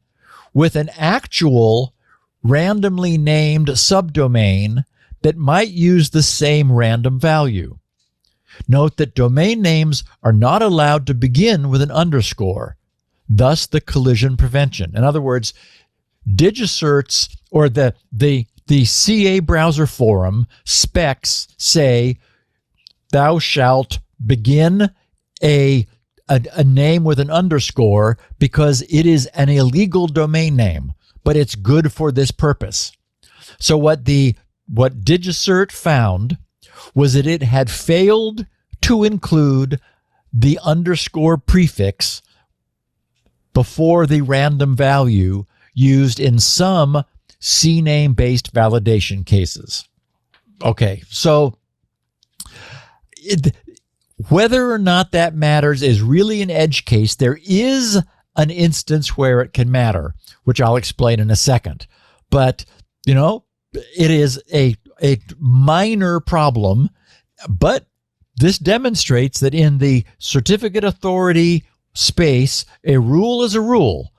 with an actual randomly named subdomain that might use the same random value. Note that domain names are not allowed to begin with an underscore, thus the collision prevention. In other words, DigiCert's or the CA Browser Forum specs say thou shalt begin a name with an underscore because it is an illegal domain name, but it's good for this purpose. So what DigiCert found was that it had failed to include the underscore prefix before the random value used in some CNAME-based validation cases. Okay, so whether or not that matters is really an edge case. There is an instance where it can matter, which I'll explain in a second. But, it is a minor problem, but this demonstrates that in the certificate authority space, a rule is a rule.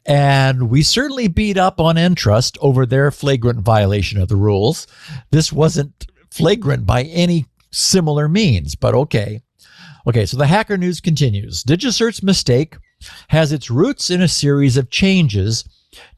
And we certainly beat up on Entrust over their flagrant violation of the rules. This wasn't flagrant by any similar means, but okay. Okay, so the Hacker News continues. DigiCert's mistake has its roots in a series of changes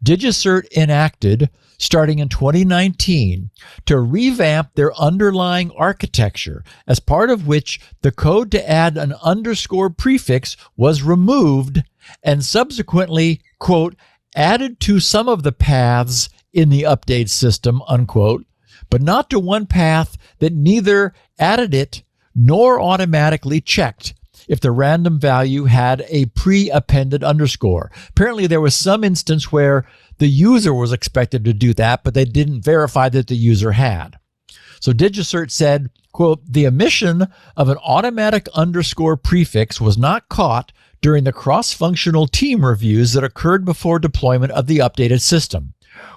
DigiCert enacted starting in 2019 to revamp their underlying architecture, as part of which the code to add an underscore prefix was removed and subsequently, quote, added to some of the paths in the update system, unquote, but not to one path that neither added it nor automatically checked if the random value had a pre-appended underscore. Apparently there was some instance where the user was expected to do that, but they didn't verify that the user had. So DigiCert said, quote, the omission of an automatic underscore prefix was not caught during the cross-functional team reviews that occurred before deployment of the updated system.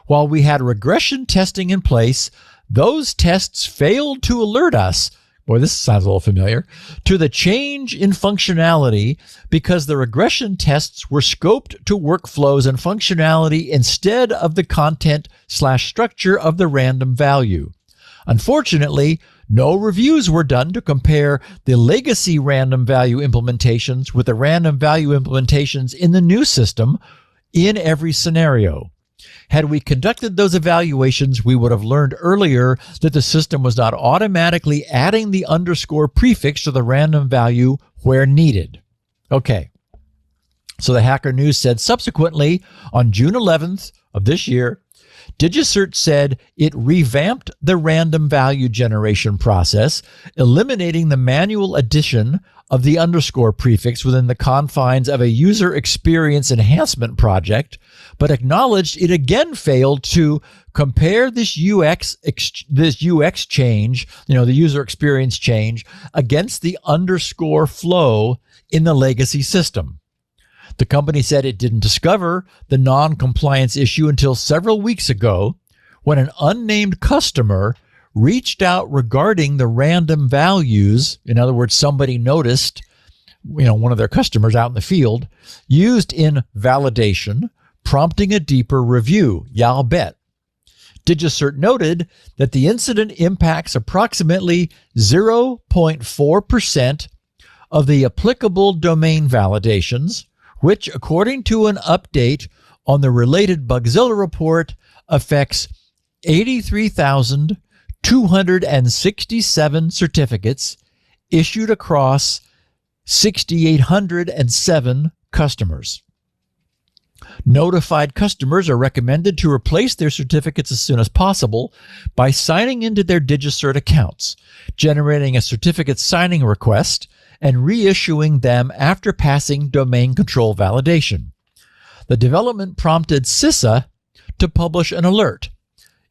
While we had regression testing in place, those tests failed to alert us. boy, this sounds a little familiar, to the change in functionality because the regression tests were scoped to workflows and functionality instead of the content/structure of the random value. Unfortunately, no reviews were done to compare the legacy random value implementations with the random value implementations in the new system in every scenario. Had we conducted those evaluations, we would have learned earlier that the system was not automatically adding the underscore prefix to the random value where needed. Okay. So the Hacker News said subsequently, on June 11th of this year, DigiCert said it revamped the random value generation process, eliminating the manual addition of the underscore prefix within the confines of a user experience enhancement project, but acknowledged it again failed to compare this UX change, the user experience change, against the underscore flow in the legacy system. The company said it didn't discover the non-compliance issue until several weeks ago when an unnamed customer reached out regarding the random values. In other words, somebody noticed, one of their customers out in the field used in validation, prompting a deeper review. Yeah, I'll bet. DigiCert noted that the incident impacts approximately 0.4% of the applicable domain validations, which, according to an update on the related Bugzilla report, affects 83,267 certificates issued across 6,807 customers. Notified customers are recommended to replace their certificates as soon as possible by signing into their DigiCert accounts, generating a certificate signing request, and reissuing them after passing domain control validation. The development prompted CISA to publish an alert.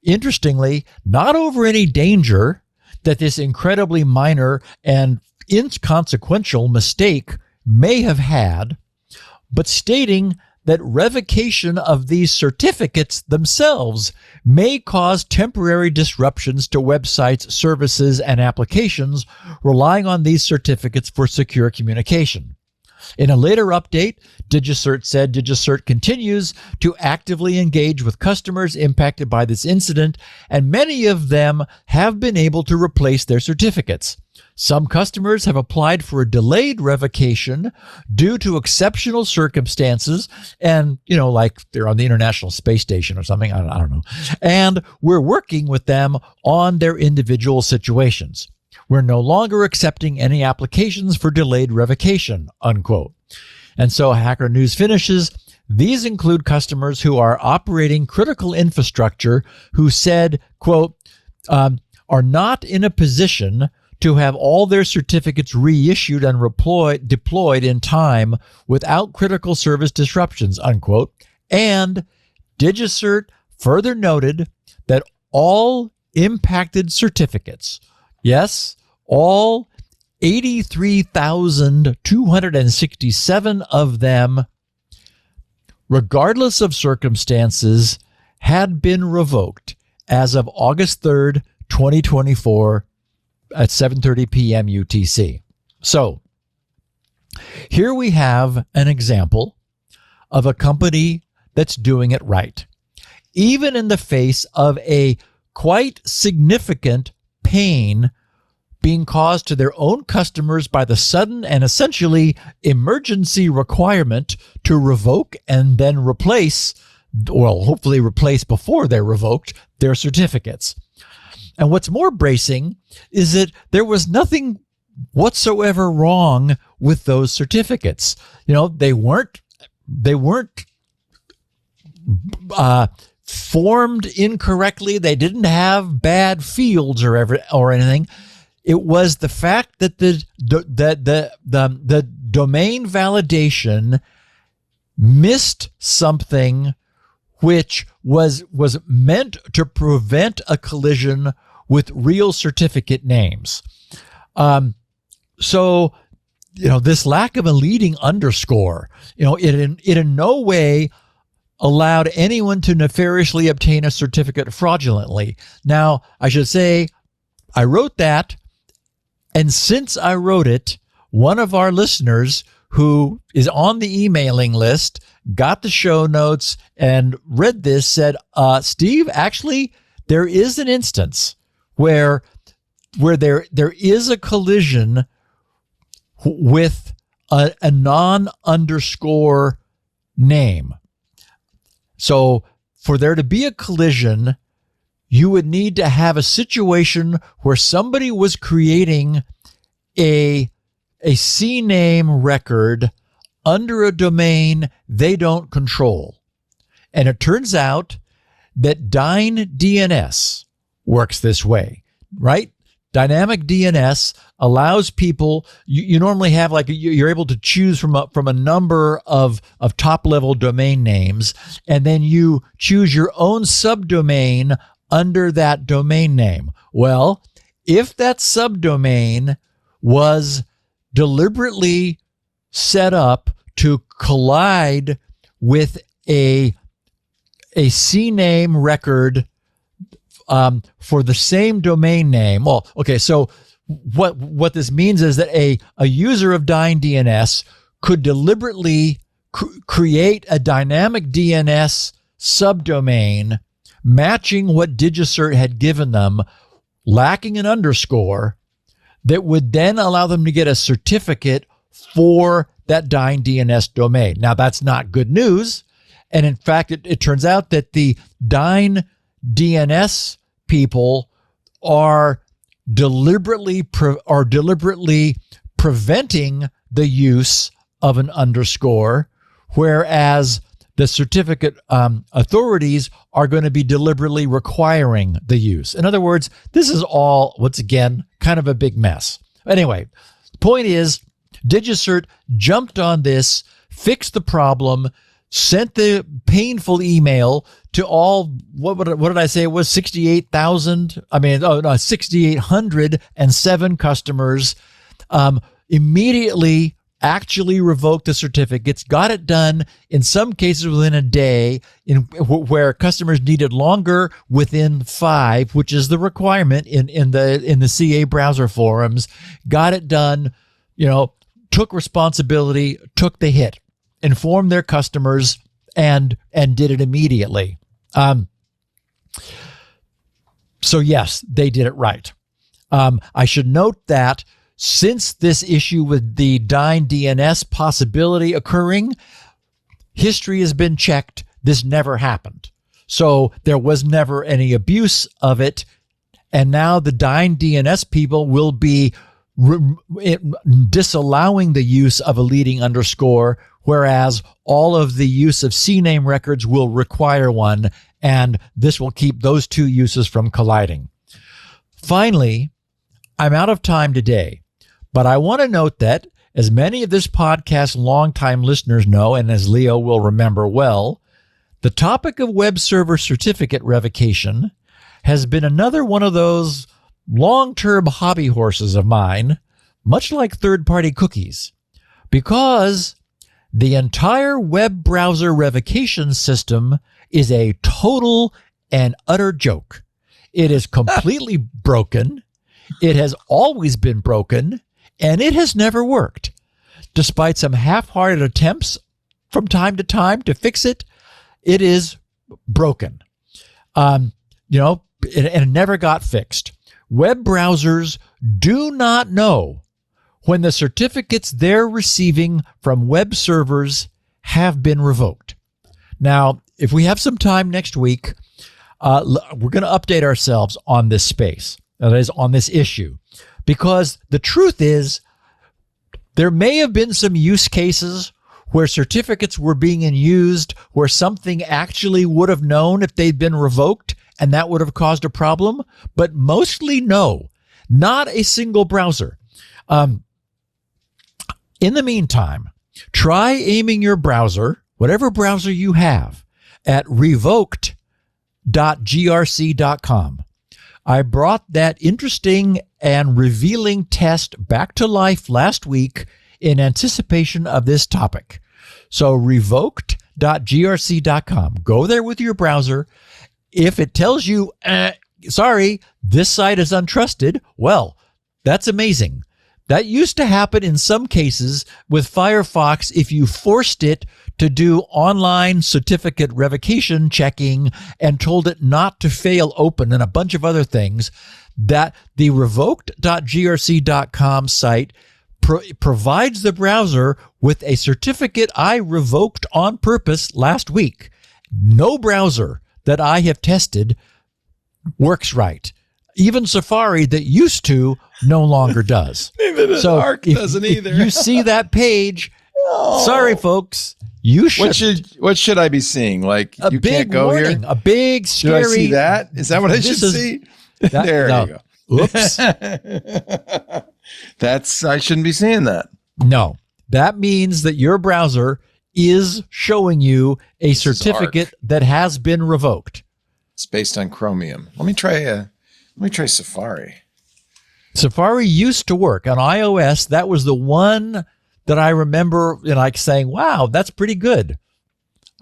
Interestingly, not over any danger that this incredibly minor and inconsequential mistake may have had, but stating that revocation of these certificates themselves may cause temporary disruptions to websites, services, and applications relying on these certificates for secure communication. In a later update, DigiCert said DigiCert continues to actively engage with customers impacted by this incident, and many of them have been able to replace their certificates. Some customers have applied for a delayed revocation due to exceptional circumstances and, like they're on the International Space Station or something. I don't know. And we're working with them on their individual situations. We're no longer accepting any applications for delayed revocation, unquote. And so Hacker News finishes, these include customers who are operating critical infrastructure who said, quote, are not in a position to have all their certificates reissued and deployed in time without critical service disruptions, unquote. And DigiCert further noted that all impacted certificates, yes, all 83,267 of them, regardless of circumstances, had been revoked as of August 3rd, 2024, at 7:30 p.m. UTC. So here we have an example of a company that's doing it right, even in the face of a quite significant pain being caused to their own customers by the sudden and essentially emergency requirement to revoke and then replace, well, hopefully replace before they're revoked, their certificates. And what's more bracing is that there was nothing whatsoever wrong with those certificates. They weren't formed incorrectly. They didn't have bad fields or anything. It was the fact that the domain validation missed something which was meant to prevent a collision with real certificate names. So this lack of a leading underscore, it in no way allowed anyone to nefariously obtain a certificate fraudulently. Now, I should say, I wrote that And since I wrote it, one of our listeners who is on the emailing list got the show notes and read this, said, Steve, actually, there is an instance where there is a collision with a non-underscore name. So for there to be a collision, you would need to have a situation where somebody was creating a CNAME record under a domain they don't control. And it turns out that DNS works this way, right? Dynamic DNS allows people, you normally have you're able to choose from a number of top level domain names, and then you choose your own subdomain under that domain name. Well, if that subdomain was deliberately set up to collide with a CNAME record for the same domain name. Well, okay, so what this means is that a user of DNS could deliberately create a dynamic DNS subdomain matching what DigiCert had given them, lacking an underscore, that would then allow them to get a certificate for that DNS domain. Now, that's not good news. And in fact, it turns out that the DNS people are deliberately preventing the use of an underscore, whereas the certificate authorities are going to be deliberately requiring the use. In other words, this is all, once again, kind of a big mess. Anyway, the point is, DigiCert jumped on this, fixed the problem, sent the painful email to all, what did I say? It was 6,807 customers, immediately actually revoked the certificates, got it done in some cases within a day, where customers needed longer, within 5, which is the requirement in the CA browser forums, got it done, took responsibility, took the hit, informed their customers, and did it immediately. So yes, they did it right. I should note that since this issue with the DNS possibility occurring, history has been checked. This never happened. So there was never any abuse of it. And now the DNS people will be disallowing the use of a leading underscore, whereas all of the use of CNAME records will require one, and this will keep those two uses from colliding. Finally, I'm out of time today, but I want to note that, as many of this podcast's longtime listeners know, and as Leo will remember well, the topic of web server certificate revocation has been another one of those long-term hobby horses of mine, much like third-party cookies, because the entire web browser revocation system is a total and utter joke. It is completely broken. It has always been broken, and it has never worked. Despite some half-hearted attempts from time to time to fix it, it is broken. And it never got fixed. Web browsers do not know when the certificates they're receiving from web servers have been revoked. Now, if we have some time next week, we're going to update ourselves on this space, that is, on this issue, because the truth is, there may have been some use cases where certificates were being used where something actually would have known if they'd been revoked, and that would have caused a problem, but mostly no, not a single browser. In the meantime, try aiming your browser, whatever browser you have, at revoked.grc.com. I brought that interesting and revealing test back to life last week in anticipation of this topic. So revoked.grc.com. Go there with your browser. If it tells you, sorry, this site is untrusted, well, that's amazing. That used to happen in some cases with Firefox if you forced it to do online certificate revocation checking and told it not to fail open and a bunch of other things, that the revoked.grc.com site provides the browser with a certificate I revoked on purpose last week. No browser that I have tested works right. Even Safari that used to no longer does. So Arc doesn't either. If you see that page, sorry, folks. You should. What should I be seeing? Like a you big can't go warning, here. A big scary. Should I see that? Is that what I should see? There you go. Oops. I shouldn't be seeing that. No, that means that your browser is showing you a certificate that has been revoked. It's based on Chromium. Let me try Safari. Safari used to work on iOS. That was the one that I remember like saying, wow, that's pretty good.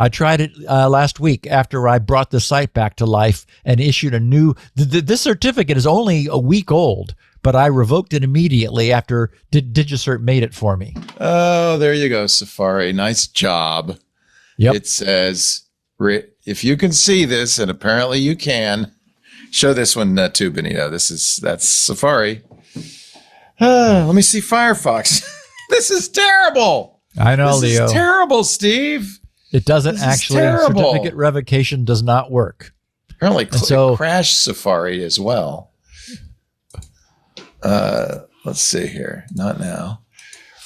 I tried it last week after I brought the site back to life and issued a new, this certificate is only a week old, but I revoked it immediately after DigiCert made it for me. Oh, there you go, Safari. Nice job. Yep. It says, if you can see this, and apparently you can, show this one too, Benito. That's Safari. Let me see Firefox. This is terrible. I know, Leo. This is terrible, Steve. It doesn't actually. Certificate revocation does not work. Apparently, crash Safari as well. Let's see here. Not now.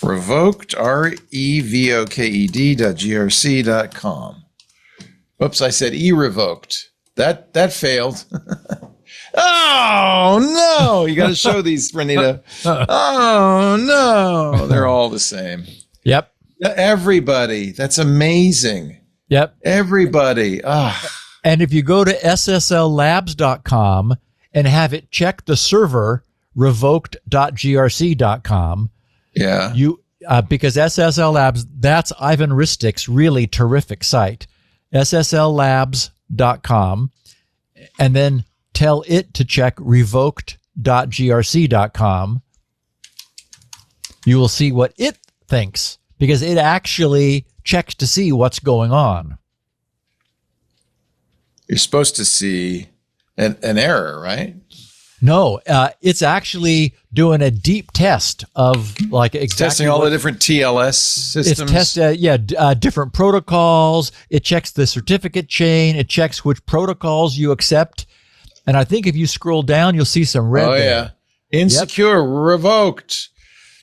Revoked, revoked.grc.com. Whoops, I said e-revoked. That failed. Oh, no. You got to show these, Renita. Oh, no. They're all the same. Yep. Everybody. That's amazing. Yep. Everybody. And if you go to sslabs.com and have it check the server, revoked.grc.com, yeah, because SSL Labs, that's Ivan Ristik's really terrific site, sslabs.com, and then tell it to check revoked.grc.com. You will see what it thinks, because it actually checks to see what's going on. You're supposed to see an error, right? No, it's actually doing a deep test of like exactly testing all the different TLS systems. It's different protocols. It checks the certificate chain. It checks which protocols you accept. And I think if you scroll down, you'll see some red. Oh, there. Yeah. Insecure, revoked.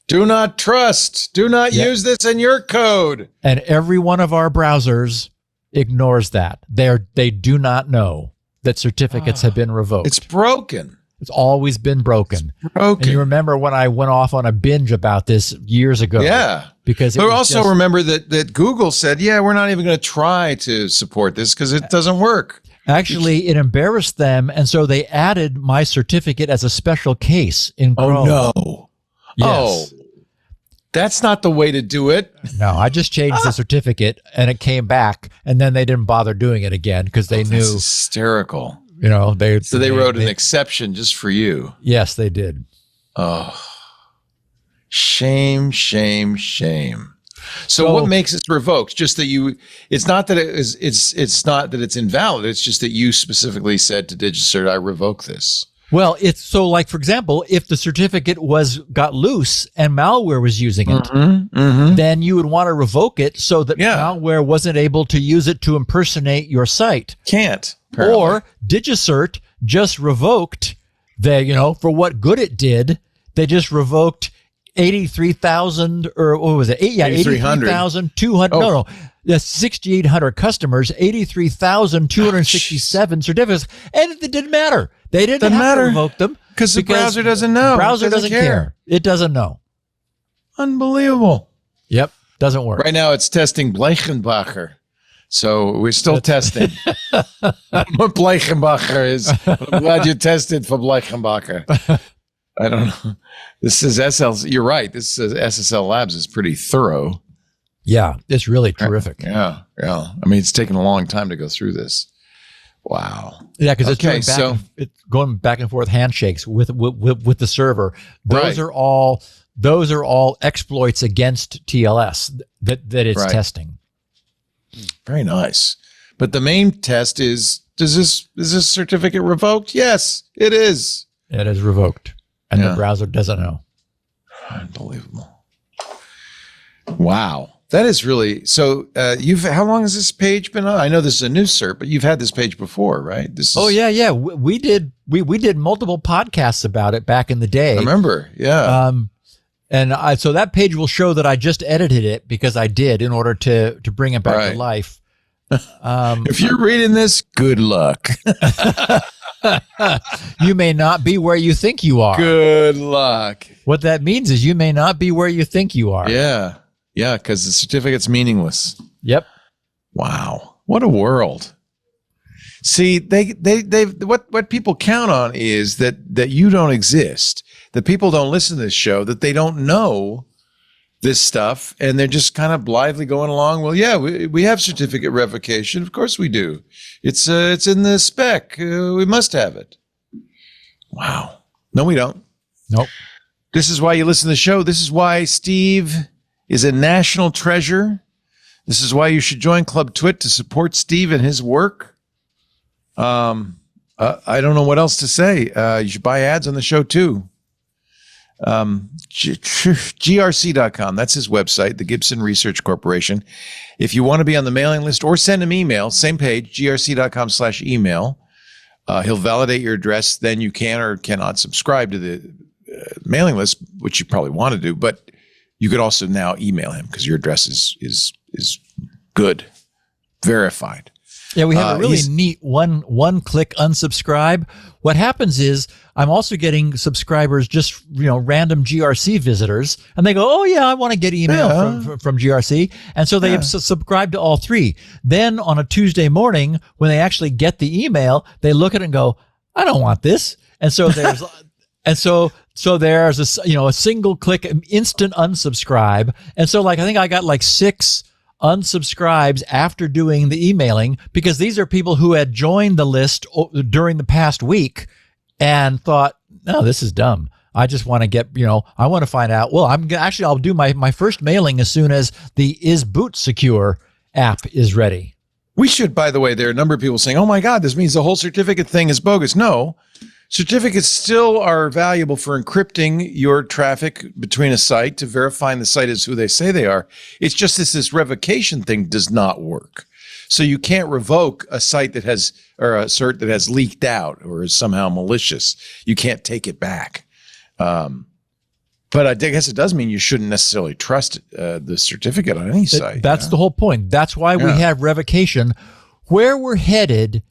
Do not trust. Do not use this in your code. And every one of our browsers ignores that. They do not know that certificates have been revoked. It's broken. It's always been broken. It's broken. And you remember when I went off on a binge about this years ago? Yeah. Because but also remember that Google said, yeah, we're not even going to try to support this because it doesn't work. Actually, it embarrassed them, and so they added my certificate as a special case in Chrome. Oh, no. Yes. Oh, that's not the way to do it. No, I just changed the certificate, and it came back, and then they didn't bother doing it again because they knew. That's hysterical. You know, they wrote an exception just for you. Yes, they did. Oh, shame, shame, shame. So what makes it revoked? Just that it's not that it's not that it's invalid. It's just that you specifically said to DigiCert, I revoke this. Well, it's so like, for example, if the certificate got loose and malware was using it, then you would want to revoke it so that malware wasn't able to use it to impersonate your site. Can't. Apparently. Or DigiCert just revoked for what good it did. They just revoked 83,000 or what was it? 83,200. Oh. No. That's 6,800 customers, 83,267 certificates, and it didn't matter. They didn't have to revoke them because the browser doesn't know. The browser doesn't care. It doesn't know. Unbelievable. Yep, doesn't work. Right now, it's testing Bleichenbacher. So we're still testing. What Bleichenbacher is. I'm glad you tested for Bleichenbacher. I don't know. This is you're right. This is SSL Labs is pretty thorough. Yeah, it's really terrific. Yeah. I mean, it's taken a long time to go through this. Wow. Yeah, because Okay, it's going back and forth handshakes with the server. Those are all exploits against TLS that it's testing. Very nice. But the main test is this certificate revoked? Yes, it is. It is revoked, and the browser doesn't know. Unbelievable. Wow. That is really so. How long has this page been on? I know this is a new cert, but you've had this page before, right? Yeah. We did multiple podcasts about it back in the day. I remember, yeah. So that page will show that I just edited it because I did in order to bring it back to life. If you're reading this, good luck. You may not be where you think you are. Good luck. What that means is you may not be where you think you are. Yeah. Yeah, because the certificate's meaningless. Yep. Wow. What a world. See, what people count on is that you don't exist, that people don't listen to this show, that they don't know this stuff, and they're just kind of blithely going along. Well, yeah, we have certificate revocation. Of course we do. It's in the spec. We must have it. Wow. No, we don't. Nope. This is why you listen to the show. This is why Steve is a national treasure. This is why you should join Club TWiT to support Steve and his work. I don't know what else to say. You should buy ads on the show too. GRC.com. That's his website, the Gibson Research Corporation. If you want to be on the mailing list or send him email, same page, grc.com/email. He'll validate your address. Then you can or cannot subscribe to the mailing list, which you probably want to do, but you could also now email him because your address is good, verified. Yeah, we have a really neat one-click unsubscribe. What happens is I'm also getting subscribers, just random GRC visitors, and they go, "Oh yeah, I want to get email from GRC," and so they subscribe to all three. Then on a Tuesday morning, when they actually get the email, they look at it and go, "I don't want this," and so there's So there's a single click instant unsubscribe. And so I think I got 6 unsubscribes after doing the emailing, because these are people who had joined the list during the past week and thought, no, this is dumb. I just want to get, I want to find out. Well, I'll do my first mailing as soon as the Is Boot Secure app is ready. We should, by the way, there are a number of people saying, oh my God, this means the whole certificate thing is bogus. No. Certificates still are valuable for encrypting your traffic between a site to verifying the site is who they say they are. It's just this revocation thing does not work. So you can't revoke a site that has, or a cert that has leaked out or is somehow malicious. You can't take it back. But I guess it does mean you shouldn't necessarily trust the certificate on any site. That's the whole point. That's why we have revocation. Where we're headed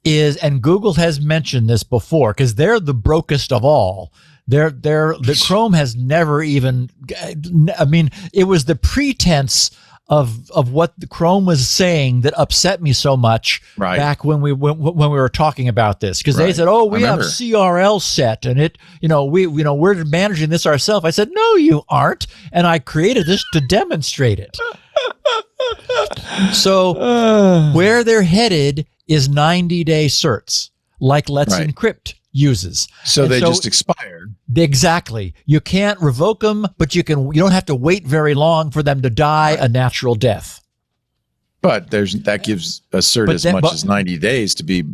is, and Google has mentioned this before, because they're the brokest of all. The Chrome has never even, it was the pretense of what the Chrome was saying that upset me so much back when we were talking about this, because they said, "Oh, we have CRL set, and we're managing this ourselves." I said, "No, you aren't," and I created this to demonstrate it. So where they're headed is 90-day certs, like Let's Encrypt uses. So they just expire. Exactly. You can't revoke them, but you don't have to wait very long for them to die a natural death. But that gives a cert as much as 90 days to be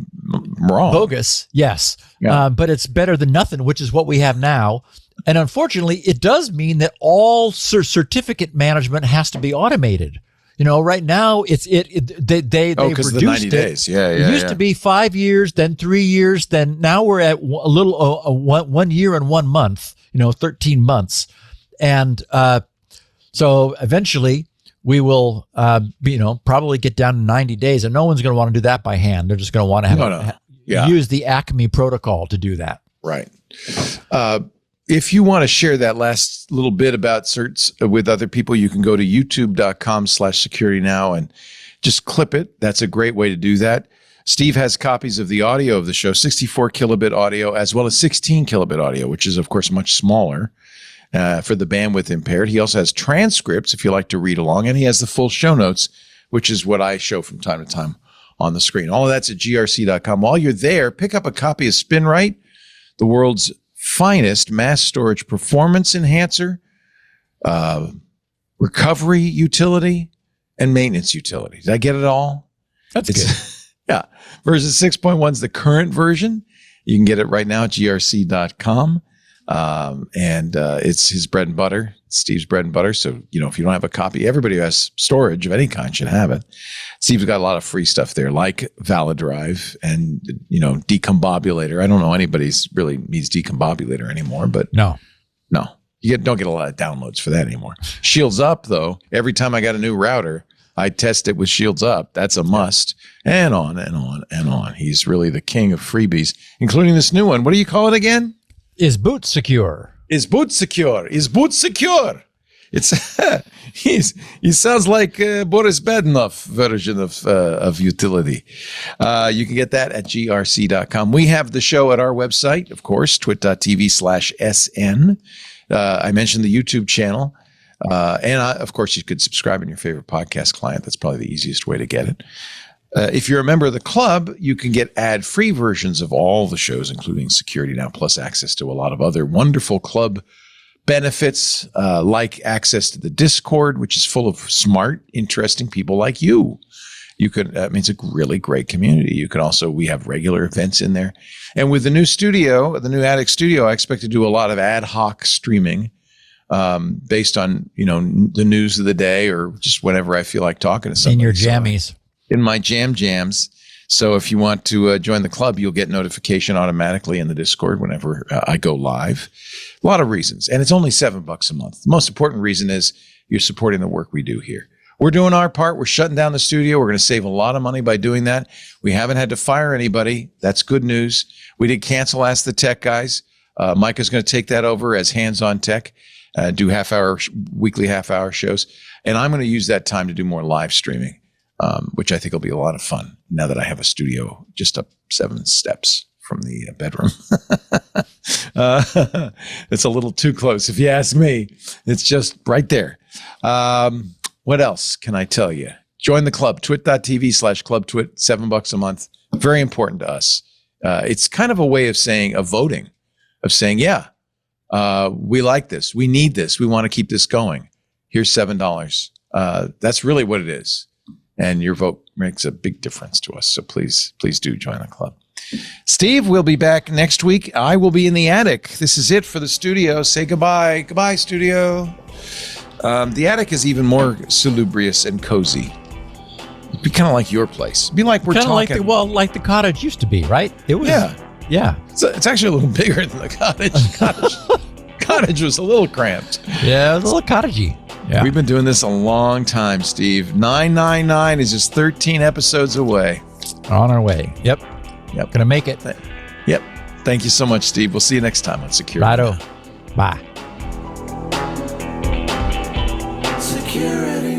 wrong. Bogus, yes. Yeah. But it's better than nothing, which is what we have now. And unfortunately, it does mean that all certificate management has to be automated. Right now they reduced the 90 days. It used to be 5 years, then 3 years, then now we're at a little 1 year and 1 month. 13 months, and so eventually we will probably get down to 90 days, and no one's going to want to do that by hand. They're just going to want to use the Acme protocol to do that. Right. If you want to share that last little bit about certs with other people, you can go to youtube.com/securitynow and just clip it. That's a great way to do that. Steve has copies of the audio of the show, 64 kilobit audio, as well as 16 kilobit audio, which is, of course, much smaller for the bandwidth impaired. He also has transcripts if you like to read along, and he has the full show notes, which is what I show from time to time on the screen. All of that's at grc.com. While you're there, pick up a copy of SpinRite, the world's finest mass storage performance enhancer, recovery utility, and maintenance utility. Did I get it all? That's good. Yeah. Version 6.1 is the current version. You can get it right now at grc.com. And it's his bread and butter, Steve's bread and butter. So, if you don't have a copy, everybody who has storage of any kind should have it. Steve's got a lot of free stuff there, like ValiDrive and, Decombobulator. I don't know anybody's really needs Decombobulator anymore, but no. You don't get a lot of downloads for that anymore. Shields Up, though, every time I got a new router, I test it with Shields Up. That's a must. And on and on and on. He's really the king of freebies, including this new one. What do you call it again? Is boot secure? Is boot secure? Is boot secure? It's he sounds like Boris Badenov version of utility. You can get that at grc.com. We have the show at our website, of course, twit.tv/SN. I mentioned the YouTube channel. Of course, you could subscribe in your favorite podcast client. That's probably the easiest way to get it. If you're a member of the club, you can get ad-free versions of all the shows, including Security Now, plus access to a lot of other wonderful club benefits, like access to the Discord, which is full of smart, interesting people like you. You could, it's a really great community. We have regular events in there. And with the new studio, the new Attic Studio, I expect to do a lot of ad hoc streaming based on, the news of the day or just whenever I feel like talking to somebody. In your jammies. In my jams. So if you want to join the club, you'll get notification automatically in the Discord whenever I go live. A lot of reasons. And it's only $7 a month. The most important reason is you're supporting the work we do here. We're doing our part. We're shutting down the studio. We're going to save a lot of money by doing that. We haven't had to fire anybody. That's good news. We did cancel Ask the Tech guys. Micah's going to take that over as hands-on tech, do weekly half-hour shows. And I'm going to use that time to do more live streaming. Which I think will be a lot of fun now that I have a studio just up 7 steps from the bedroom. It's a little too close, if you ask me. It's just right there. What else can I tell you? Join the club, twit.tv/clubtwit, $7 a month. Very important to us. It's kind of a way of voting, we like this. We need this. We want to keep this going. Here's $7. That's really what it is. And your vote makes a big difference to us. So please do join the club. Steve, we'll be back next week. I will be in the attic. This is it for the studio. Say goodbye. Goodbye, studio. The attic is even more salubrious and cozy. It'd be kind of like your place. It'd be like we're talking. Like the cottage used to be, right? It was. Yeah. It's actually a little bigger than the cottage. Cottage was a little cramped. Yeah, it was a little cottagey. Yeah. We've been doing this a long time, Steve. 999 is just 13 episodes away. On our way. Yep. Gonna make it. Yep. Thank you so much, Steve. We'll see you next time on Security. Righto. Bye. Security.